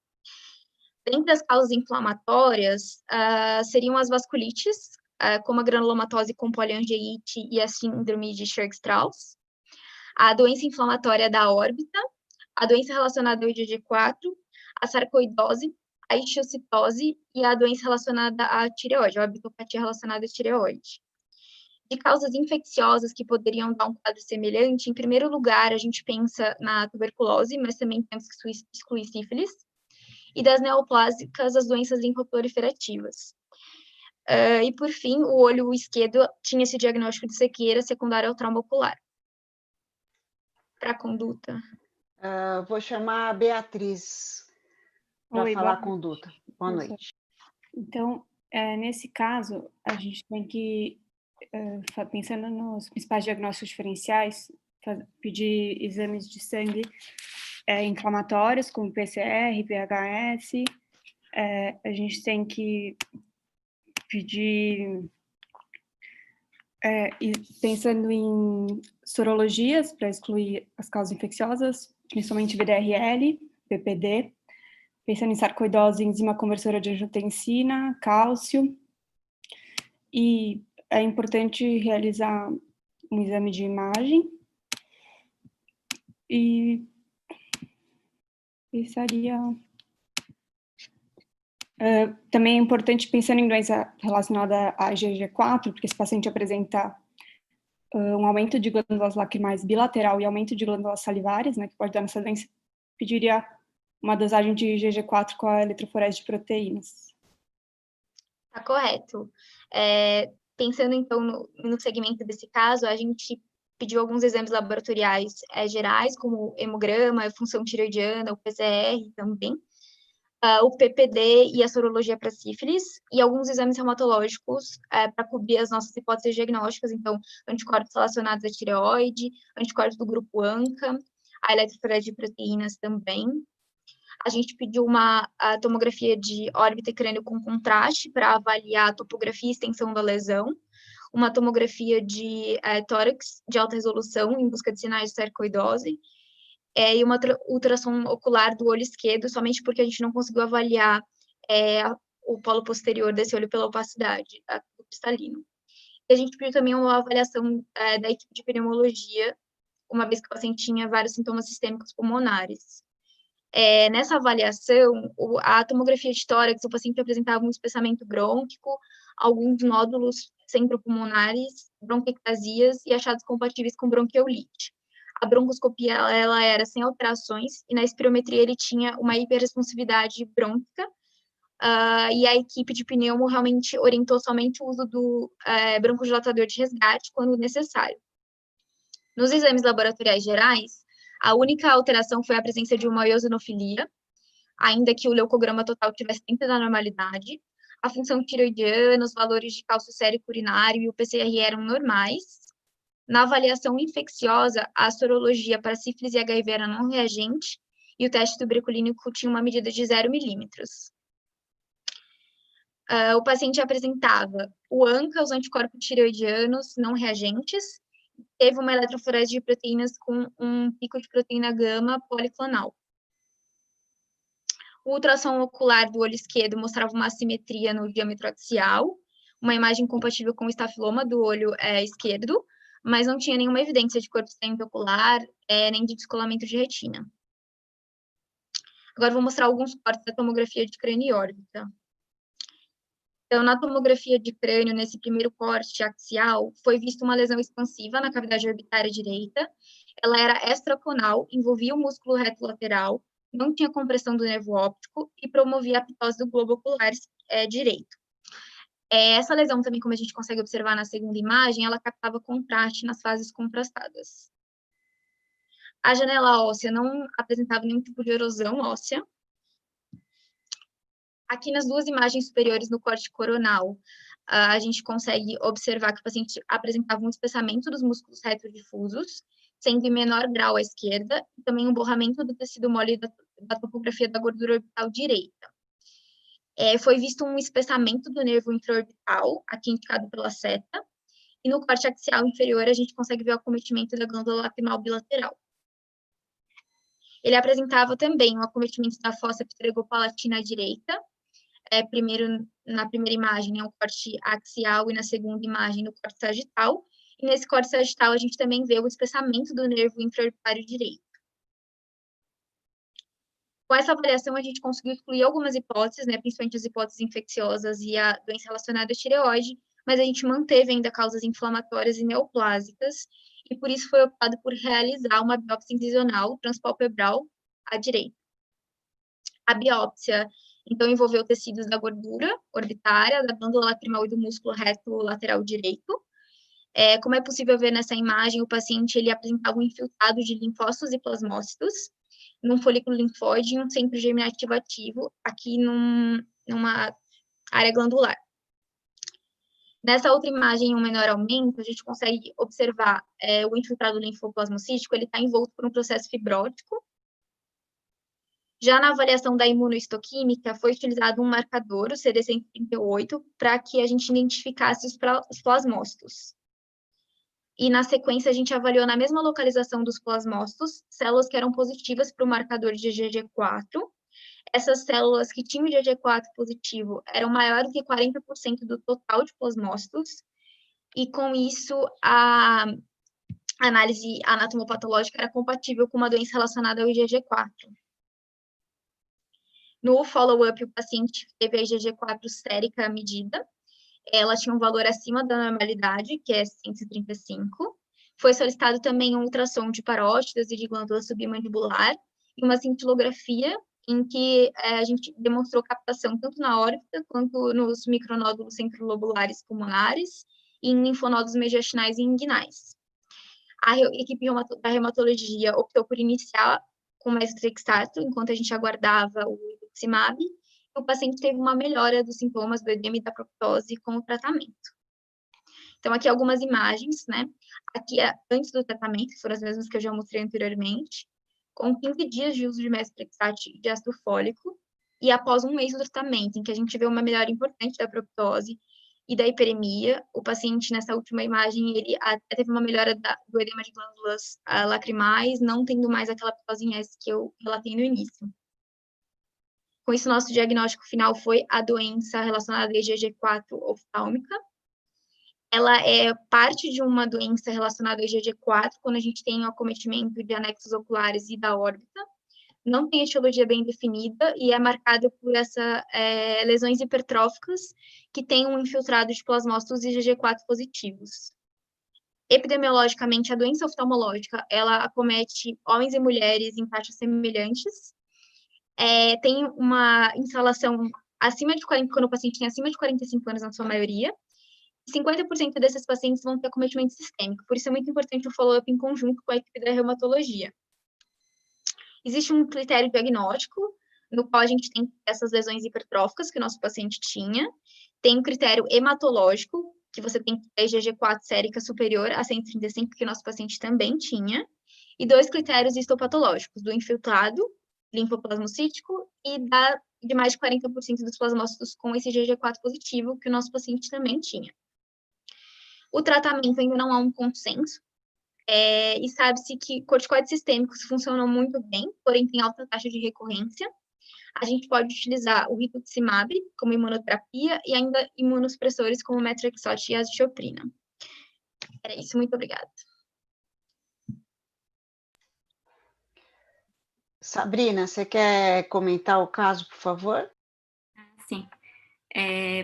Dentre as causas inflamatórias, seriam as vasculites, como a granulomatose com poliangeite e a síndrome de Churg-Strauss, a doença inflamatória da órbita, a doença relacionada ao IgG4, a sarcoidose, a ichthiocitose e a doença relacionada à tireoide, a orbitopatia relacionada à tireoide. De causas infecciosas que poderiam dar um quadro semelhante, em primeiro lugar, a gente pensa na tuberculose, mas também temos que excluir sífilis, e das neoplásicas, as doenças linfoproliferativas. E, por fim, o olho esquerdo tinha esse diagnóstico de cegueira secundária ao trauma ocular. Para a conduta. Vou chamar a Beatriz para falar a conduta. Boa noite. Então, nesse caso, a gente tem que, pensando nos principais diagnósticos diferenciais, pedir exames de sangue inflamatórios, como PCR, VHS. A gente tem que pedir, pensando em sorologias, para excluir as causas infecciosas, principalmente VDRL, PPD, pensando em sarcoidose, enzima conversora de angiotensina, cálcio, e é importante realizar um exame de imagem, e pensaria... também é importante, pensando em doença relacionada a IgG4, porque esse paciente apresenta um aumento de glândulas lacrimais bilateral e aumento de glândulas salivares, né, que pode dar nessa doença, pediria uma dosagem de IgG4 com a eletroforese de proteínas. Tá correto. Pensando, então, no segmento desse caso, a gente pediu alguns exames laboratoriais gerais, como hemograma, função tiroidiana, o PCR também, o PPD e a sorologia para sífilis, e alguns exames reumatológicos para cobrir as nossas hipóteses diagnósticas, então, anticorpos relacionados à tireoide, anticorpos do grupo ANCA, a eletroforese de proteínas também. A gente pediu uma tomografia de órbita e crânio com contraste para avaliar a topografia e extensão da lesão, uma tomografia de tórax de alta resolução em busca de sinais de sarcoidose, e uma ultrassom ocular do olho esquerdo, somente porque a gente não conseguiu avaliar o polo posterior desse olho pela opacidade do cristalino. E a gente pediu também uma avaliação da equipe de pneumologia, uma vez que o paciente tinha vários sintomas sistêmicos pulmonares. Nessa avaliação, a tomografia de tórax, o paciente apresentava um espessamento brônquico, alguns nódulos centropulmonares, bronquiectasias e achados compatíveis com bronquiolite. A broncoscopia, ela era sem alterações, e na espirometria ele tinha uma hiperresponsividade brônquica, e a equipe de pneumo realmente orientou somente o uso do broncodilatador de resgate quando necessário. Nos exames laboratoriais gerais, a única alteração foi a presença de uma eosinofilia, ainda que o leucograma total tivesse dentro da normalidade. A função tiroidiana, os valores de cálcio sérico urinário e o PCR eram normais. Na avaliação infecciosa, a sorologia para sífilis e HIV era não reagente e o teste tuberculínico tinha uma medida de 0 milímetros. O paciente apresentava o ANCA, os anticorpos tireoidianos não reagentes, teve uma eletroforese de proteínas com um pico de proteína gama policlonal. O ultrassom ocular do olho esquerdo mostrava uma assimetria no diâmetro axial, uma imagem compatível com o estafiloma do olho esquerdo, mas não tinha nenhuma evidência de corpo estranho ocular, nem de descolamento de retina. Agora vou mostrar alguns cortes da tomografia de crânio e órbita. Então, na tomografia de crânio, nesse primeiro corte axial, foi vista uma lesão expansiva na cavidade orbitária direita. Ela era extraconal, envolvia o músculo reto lateral, não tinha compressão do nervo óptico e promovia a pitose do globo ocular direito. Essa lesão também, como a gente consegue observar na segunda imagem, ela captava contraste nas fases contrastadas. A janela óssea não apresentava nenhum tipo de erosão óssea. Aqui nas duas imagens superiores no corte coronal, a gente consegue observar que o paciente apresentava um espessamento dos músculos retrodifusos, sendo em menor grau à esquerda, e também um borramento do tecido mole da topografia da gordura orbital direita. Foi visto um espessamento do nervo intraorbital, aqui indicado pela seta, e no corte axial inferior a gente consegue ver o acometimento da glândula lacrimal bilateral. Ele apresentava também um acometimento da fossa pteregopalatina direita, na primeira imagem é um corte axial e na segunda imagem no corte sagital, e nesse corte sagital a gente também vê o espessamento do nervo intraorbitário direito. Com essa avaliação, a gente conseguiu excluir algumas hipóteses, principalmente as hipóteses infecciosas e a doença relacionada à tireoide, mas a gente manteve ainda causas inflamatórias e neoplásicas, e por isso foi optado por realizar uma biópsia incisional transpalpebral à direita. A biópsia, então, envolveu tecidos da gordura orbitária, da glândula lacrimal e do músculo reto lateral direito. Como é possível ver nessa imagem, o paciente ele apresentava um infiltrado de linfócitos e plasmócitos, num folículo linfóide e um centro germinativo ativo, aqui numa área glandular. Nessa outra imagem, em um menor aumento, a gente consegue observar o infiltrado linfoplasmocítico, ele está envolto por um processo fibrótico. Já na avaliação da imunohistoquímica, foi utilizado um marcador, o CD138, para que a gente identificasse os plasmócitos. E, na sequência, a gente avaliou na mesma localização dos plasmócitos, células que eram positivas para o marcador de GG4. Essas células que tinham GG4 positivo eram maiores que 40% do total de plasmócitos, e, com isso, a análise anatomopatológica era compatível com uma doença relacionada ao IgG4. No follow-up, o paciente teve a IgG4 sérica medida. Ela tinha um valor acima da normalidade, que é 135. Foi solicitado também um ultrassom de parótidas e de glândula submandibular e uma cintilografia, em que a gente demonstrou captação tanto na órbita quanto nos micronódulos centrolobulares pulmonares e em linfonodos mediastinais e inguinais. A equipe da reumatologia optou por iniciar com mesotrexato, enquanto a gente aguardava o rituximab, o paciente teve uma melhora dos sintomas do edema e da proptose com o tratamento. Então, aqui algumas imagens, Aqui, antes do tratamento, que foram as mesmas que eu já mostrei anteriormente, com 15 dias de uso de mesotrexato e de ácido fólico, e após um mês do tratamento, em que a gente vê uma melhora importante da proptose e da hiperemia, o paciente, nessa última imagem, ele até teve uma melhora do edema de glândulas lacrimais, não tendo mais aquela proptose em S que eu relatei no início. Com isso, nosso diagnóstico final foi a doença relacionada à IgG4 oftálmica. Ela é parte de uma doença relacionada ao IgG4, quando a gente tem um acometimento de anexos oculares e da órbita. Não tem etiologia bem definida e é marcada por essas lesões hipertróficas que têm um infiltrado de plasmócitos IgG4 positivos. Epidemiologicamente, a doença oftalmológica, ela acomete homens e mulheres em taxas semelhantes. Tem uma instalação acima de 40, quando o paciente tem acima de 45 anos na sua maioria, 50% desses pacientes vão ter acometimento sistêmico, por isso é muito importante o follow-up em conjunto com a equipe da reumatologia. Existe um critério diagnóstico, no qual a gente tem essas lesões hipertróficas que o nosso paciente tinha, tem um critério hematológico, que você tem que ter IgG4 sérica superior a 135, que o nosso paciente também tinha, e 2 critérios histopatológicos, do infiltrado linfoplasmocítico e de mais de 40% dos plasmócitos com esse IgG4 positivo, que o nosso paciente também tinha. O tratamento ainda não há um consenso, e sabe-se que corticoides sistêmicos funcionam muito bem, porém tem alta taxa de recorrência. A gente pode utilizar o rituximab como imunoterapia e ainda imunossupressores como methotrexate e azitioprina. Era isso, muito obrigada. Sabrina, você quer comentar o caso, por favor? Sim.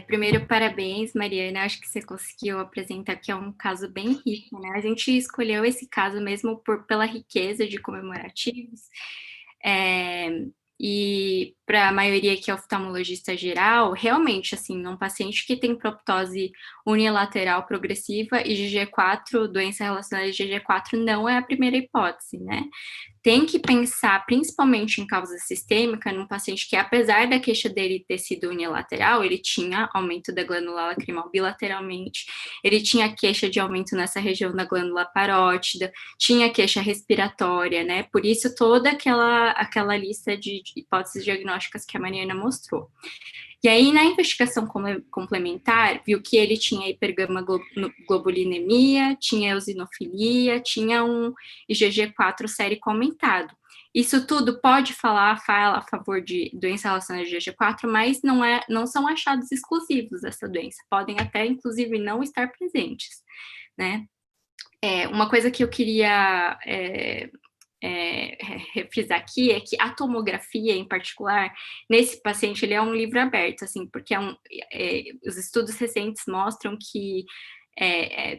Primeiro, parabéns, Mariana. Acho que você conseguiu apresentar que é um caso bem rico, né? A gente escolheu esse caso mesmo pela riqueza de comemorativos. E para a maioria que é oftalmologista geral, realmente, assim, num paciente que tem proptose unilateral progressiva, IgG4, doença relacionada a IgG4, não é a primeira hipótese, né? Tem que pensar principalmente em causa sistêmica num paciente que, apesar da queixa dele ter sido unilateral, ele tinha aumento da glândula lacrimal bilateralmente, ele tinha queixa de aumento nessa região da glândula parótida, tinha queixa respiratória, né? Por isso toda aquela lista de hipóteses diagnósticas que a Mariana mostrou. E aí, na investigação complementar, viu que ele tinha hipergamma-globulinemia, tinha eosinofilia, tinha um IgG4 sérico aumentado. Isso tudo fala a favor de doença relacionada a IgG4, mas não são achados exclusivos dessa doença. Podem até, inclusive, não estar presentes, né? Uma coisa que eu queria refrisar aqui é que a tomografia, em particular, nesse paciente, ele é um livro aberto, assim, porque os estudos recentes mostram que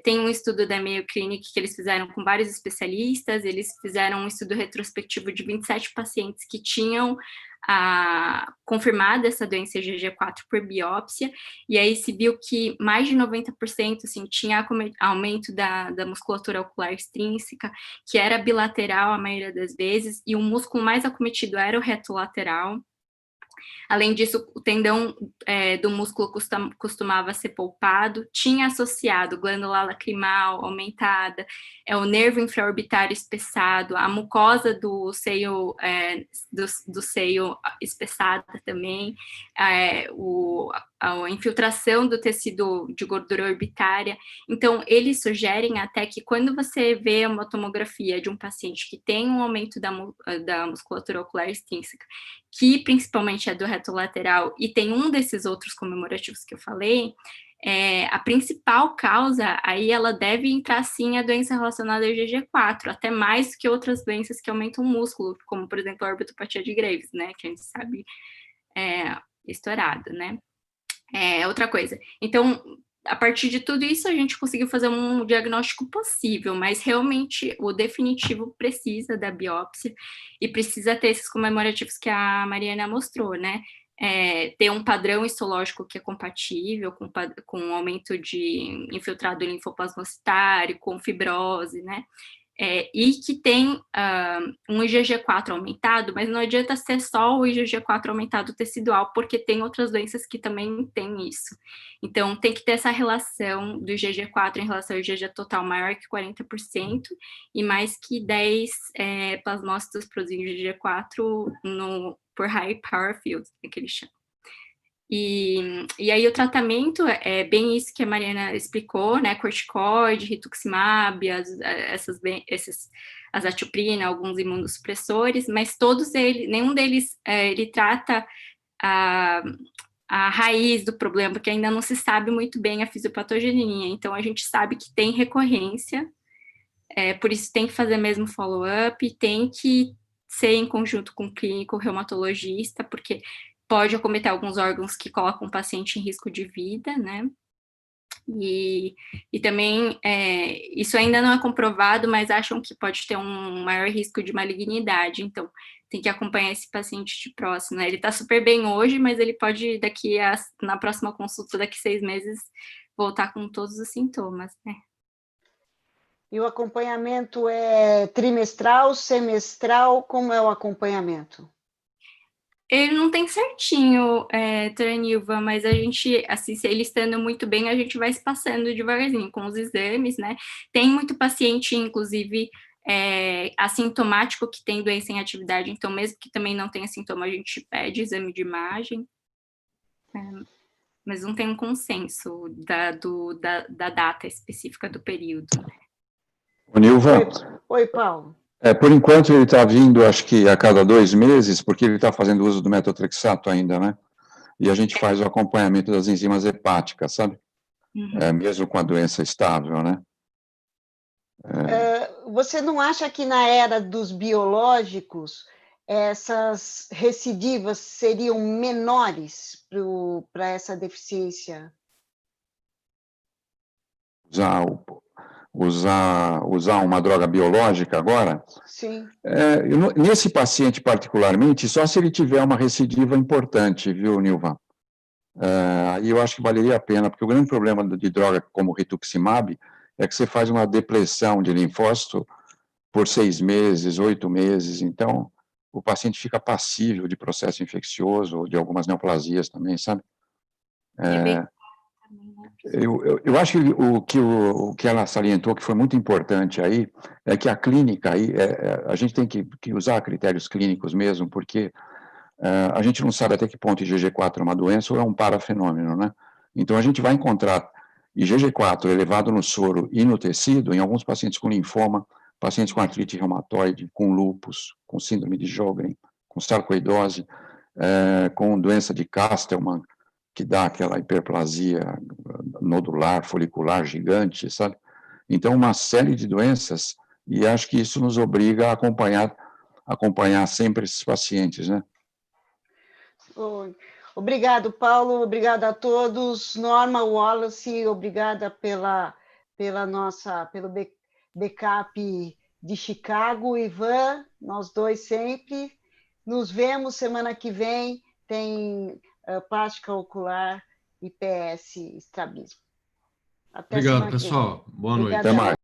tem um estudo da Mayo Clinic que eles fizeram com vários especialistas, eles fizeram um estudo retrospectivo de 27 pacientes que tinham confirmada essa doença IgG4 por biópsia, e aí se viu que mais de 90% assim, tinha aumento da musculatura ocular extrínseca, que era bilateral a maioria das vezes, e o músculo mais acometido era o reto lateral. Além disso, o tendão do músculo costumava ser polpado, tinha associado glândula lacrimal aumentada, o nervo infraorbitário espessado, a mucosa do seio, do seio espessada também, a infiltração do tecido de gordura orbitária. Então, eles sugerem até que quando você vê uma tomografia de um paciente que tem um aumento da musculatura ocular extrínseca, que principalmente é do reto lateral, e tem um desses outros comemorativos que eu falei, a principal causa, aí ela deve entrar sim a doença relacionada ao IgG4, até mais que outras doenças que aumentam o músculo, como, por exemplo, a orbitopatia de Graves, né, que a gente sabe estourada, né. Outra coisa, então, a partir de tudo isso, a gente conseguiu fazer um diagnóstico possível, mas realmente o definitivo precisa da biópsia e precisa ter esses comemorativos que a Mariana mostrou, né? Ter um padrão histológico que é compatível com o aumento de infiltrado linfoplasmocitário, com fibrose, né? E que tem um IgG4 aumentado, mas não adianta ser só o IgG4 aumentado tecidual, porque tem outras doenças que também têm isso. Então, tem que ter essa relação do IgG4 em relação ao IgG total maior que 40% e mais que 10 plasmócitos produzindo IgG4 por high power field, que eles chamam. E aí o tratamento é bem isso que a Mariana explicou, né, corticoide, rituximab, azatioprina, alguns imunossupressores, mas todos eles, nenhum deles ele trata a raiz do problema, porque ainda não se sabe muito bem a fisiopatogenia, então a gente sabe que tem recorrência, por isso tem que fazer mesmo follow-up, tem que ser em conjunto com o clínico reumatologista, porque pode acometer alguns órgãos que colocam o paciente em risco de vida, né? E também, isso ainda não é comprovado, mas acham que pode ter um maior risco de malignidade, então tem que acompanhar esse paciente de próximo, né? Ele tá super bem hoje, mas ele pode, na próxima consulta, daqui 6 meses, voltar com todos os sintomas, né? E o acompanhamento é trimestral, semestral? Como é o acompanhamento? Ele não tem certinho, Tranilva, mas a gente, assim, se ele estando muito bem, a gente vai se passando devagarzinho com os exames, né? Tem muito paciente, inclusive, assintomático que tem doença em atividade, então mesmo que também não tenha sintoma, a gente pede exame de imagem, mas não tem um consenso da data específica do período. Nilva, Oi, Paulo. Por enquanto ele está vindo, acho que a cada 2 meses, porque ele está fazendo uso do metotrexato ainda, né? E a gente faz o acompanhamento das enzimas hepáticas, sabe? Mesmo com a doença estável, né? Você não acha que na era dos biológicos essas recidivas seriam menores para essa deficiência? Usar uma droga biológica agora? Sim. Nesse paciente particularmente, só se ele tiver uma recidiva importante, viu, Nilva? Aí eu acho que valeria a pena, porque o grande problema de droga como o rituximab é que você faz uma depressão de linfócito por 6 meses, 8 meses, então o paciente fica passível de processo infeccioso, ou de algumas neoplasias também, sabe? Eu acho que o que ela salientou que foi muito importante aí é que a clínica aí, a gente tem que usar critérios clínicos mesmo, porque a gente não sabe até que ponto IgG4 é uma doença ou é um parafenômeno, né? Então a gente vai encontrar IgG4 elevado no soro e no tecido em alguns pacientes com linfoma, pacientes com artrite reumatoide, com lúpus, com síndrome de Sjögren, com sarcoidose, com doença de Castleman, que dá aquela hiperplasia nodular, folicular gigante, sabe? Então, uma série de doenças, e acho que isso nos obriga a acompanhar sempre esses pacientes, né? Obrigado, Paulo, obrigado a todos. Norma, Wallace, obrigada pelo backup de Chicago. Ivan, nós dois sempre. Nos vemos semana que vem, tem plástica ocular e PS estrabismo. Até Obrigado, semana que vem. pessoal. Boa noite. Obrigadão. Até mais.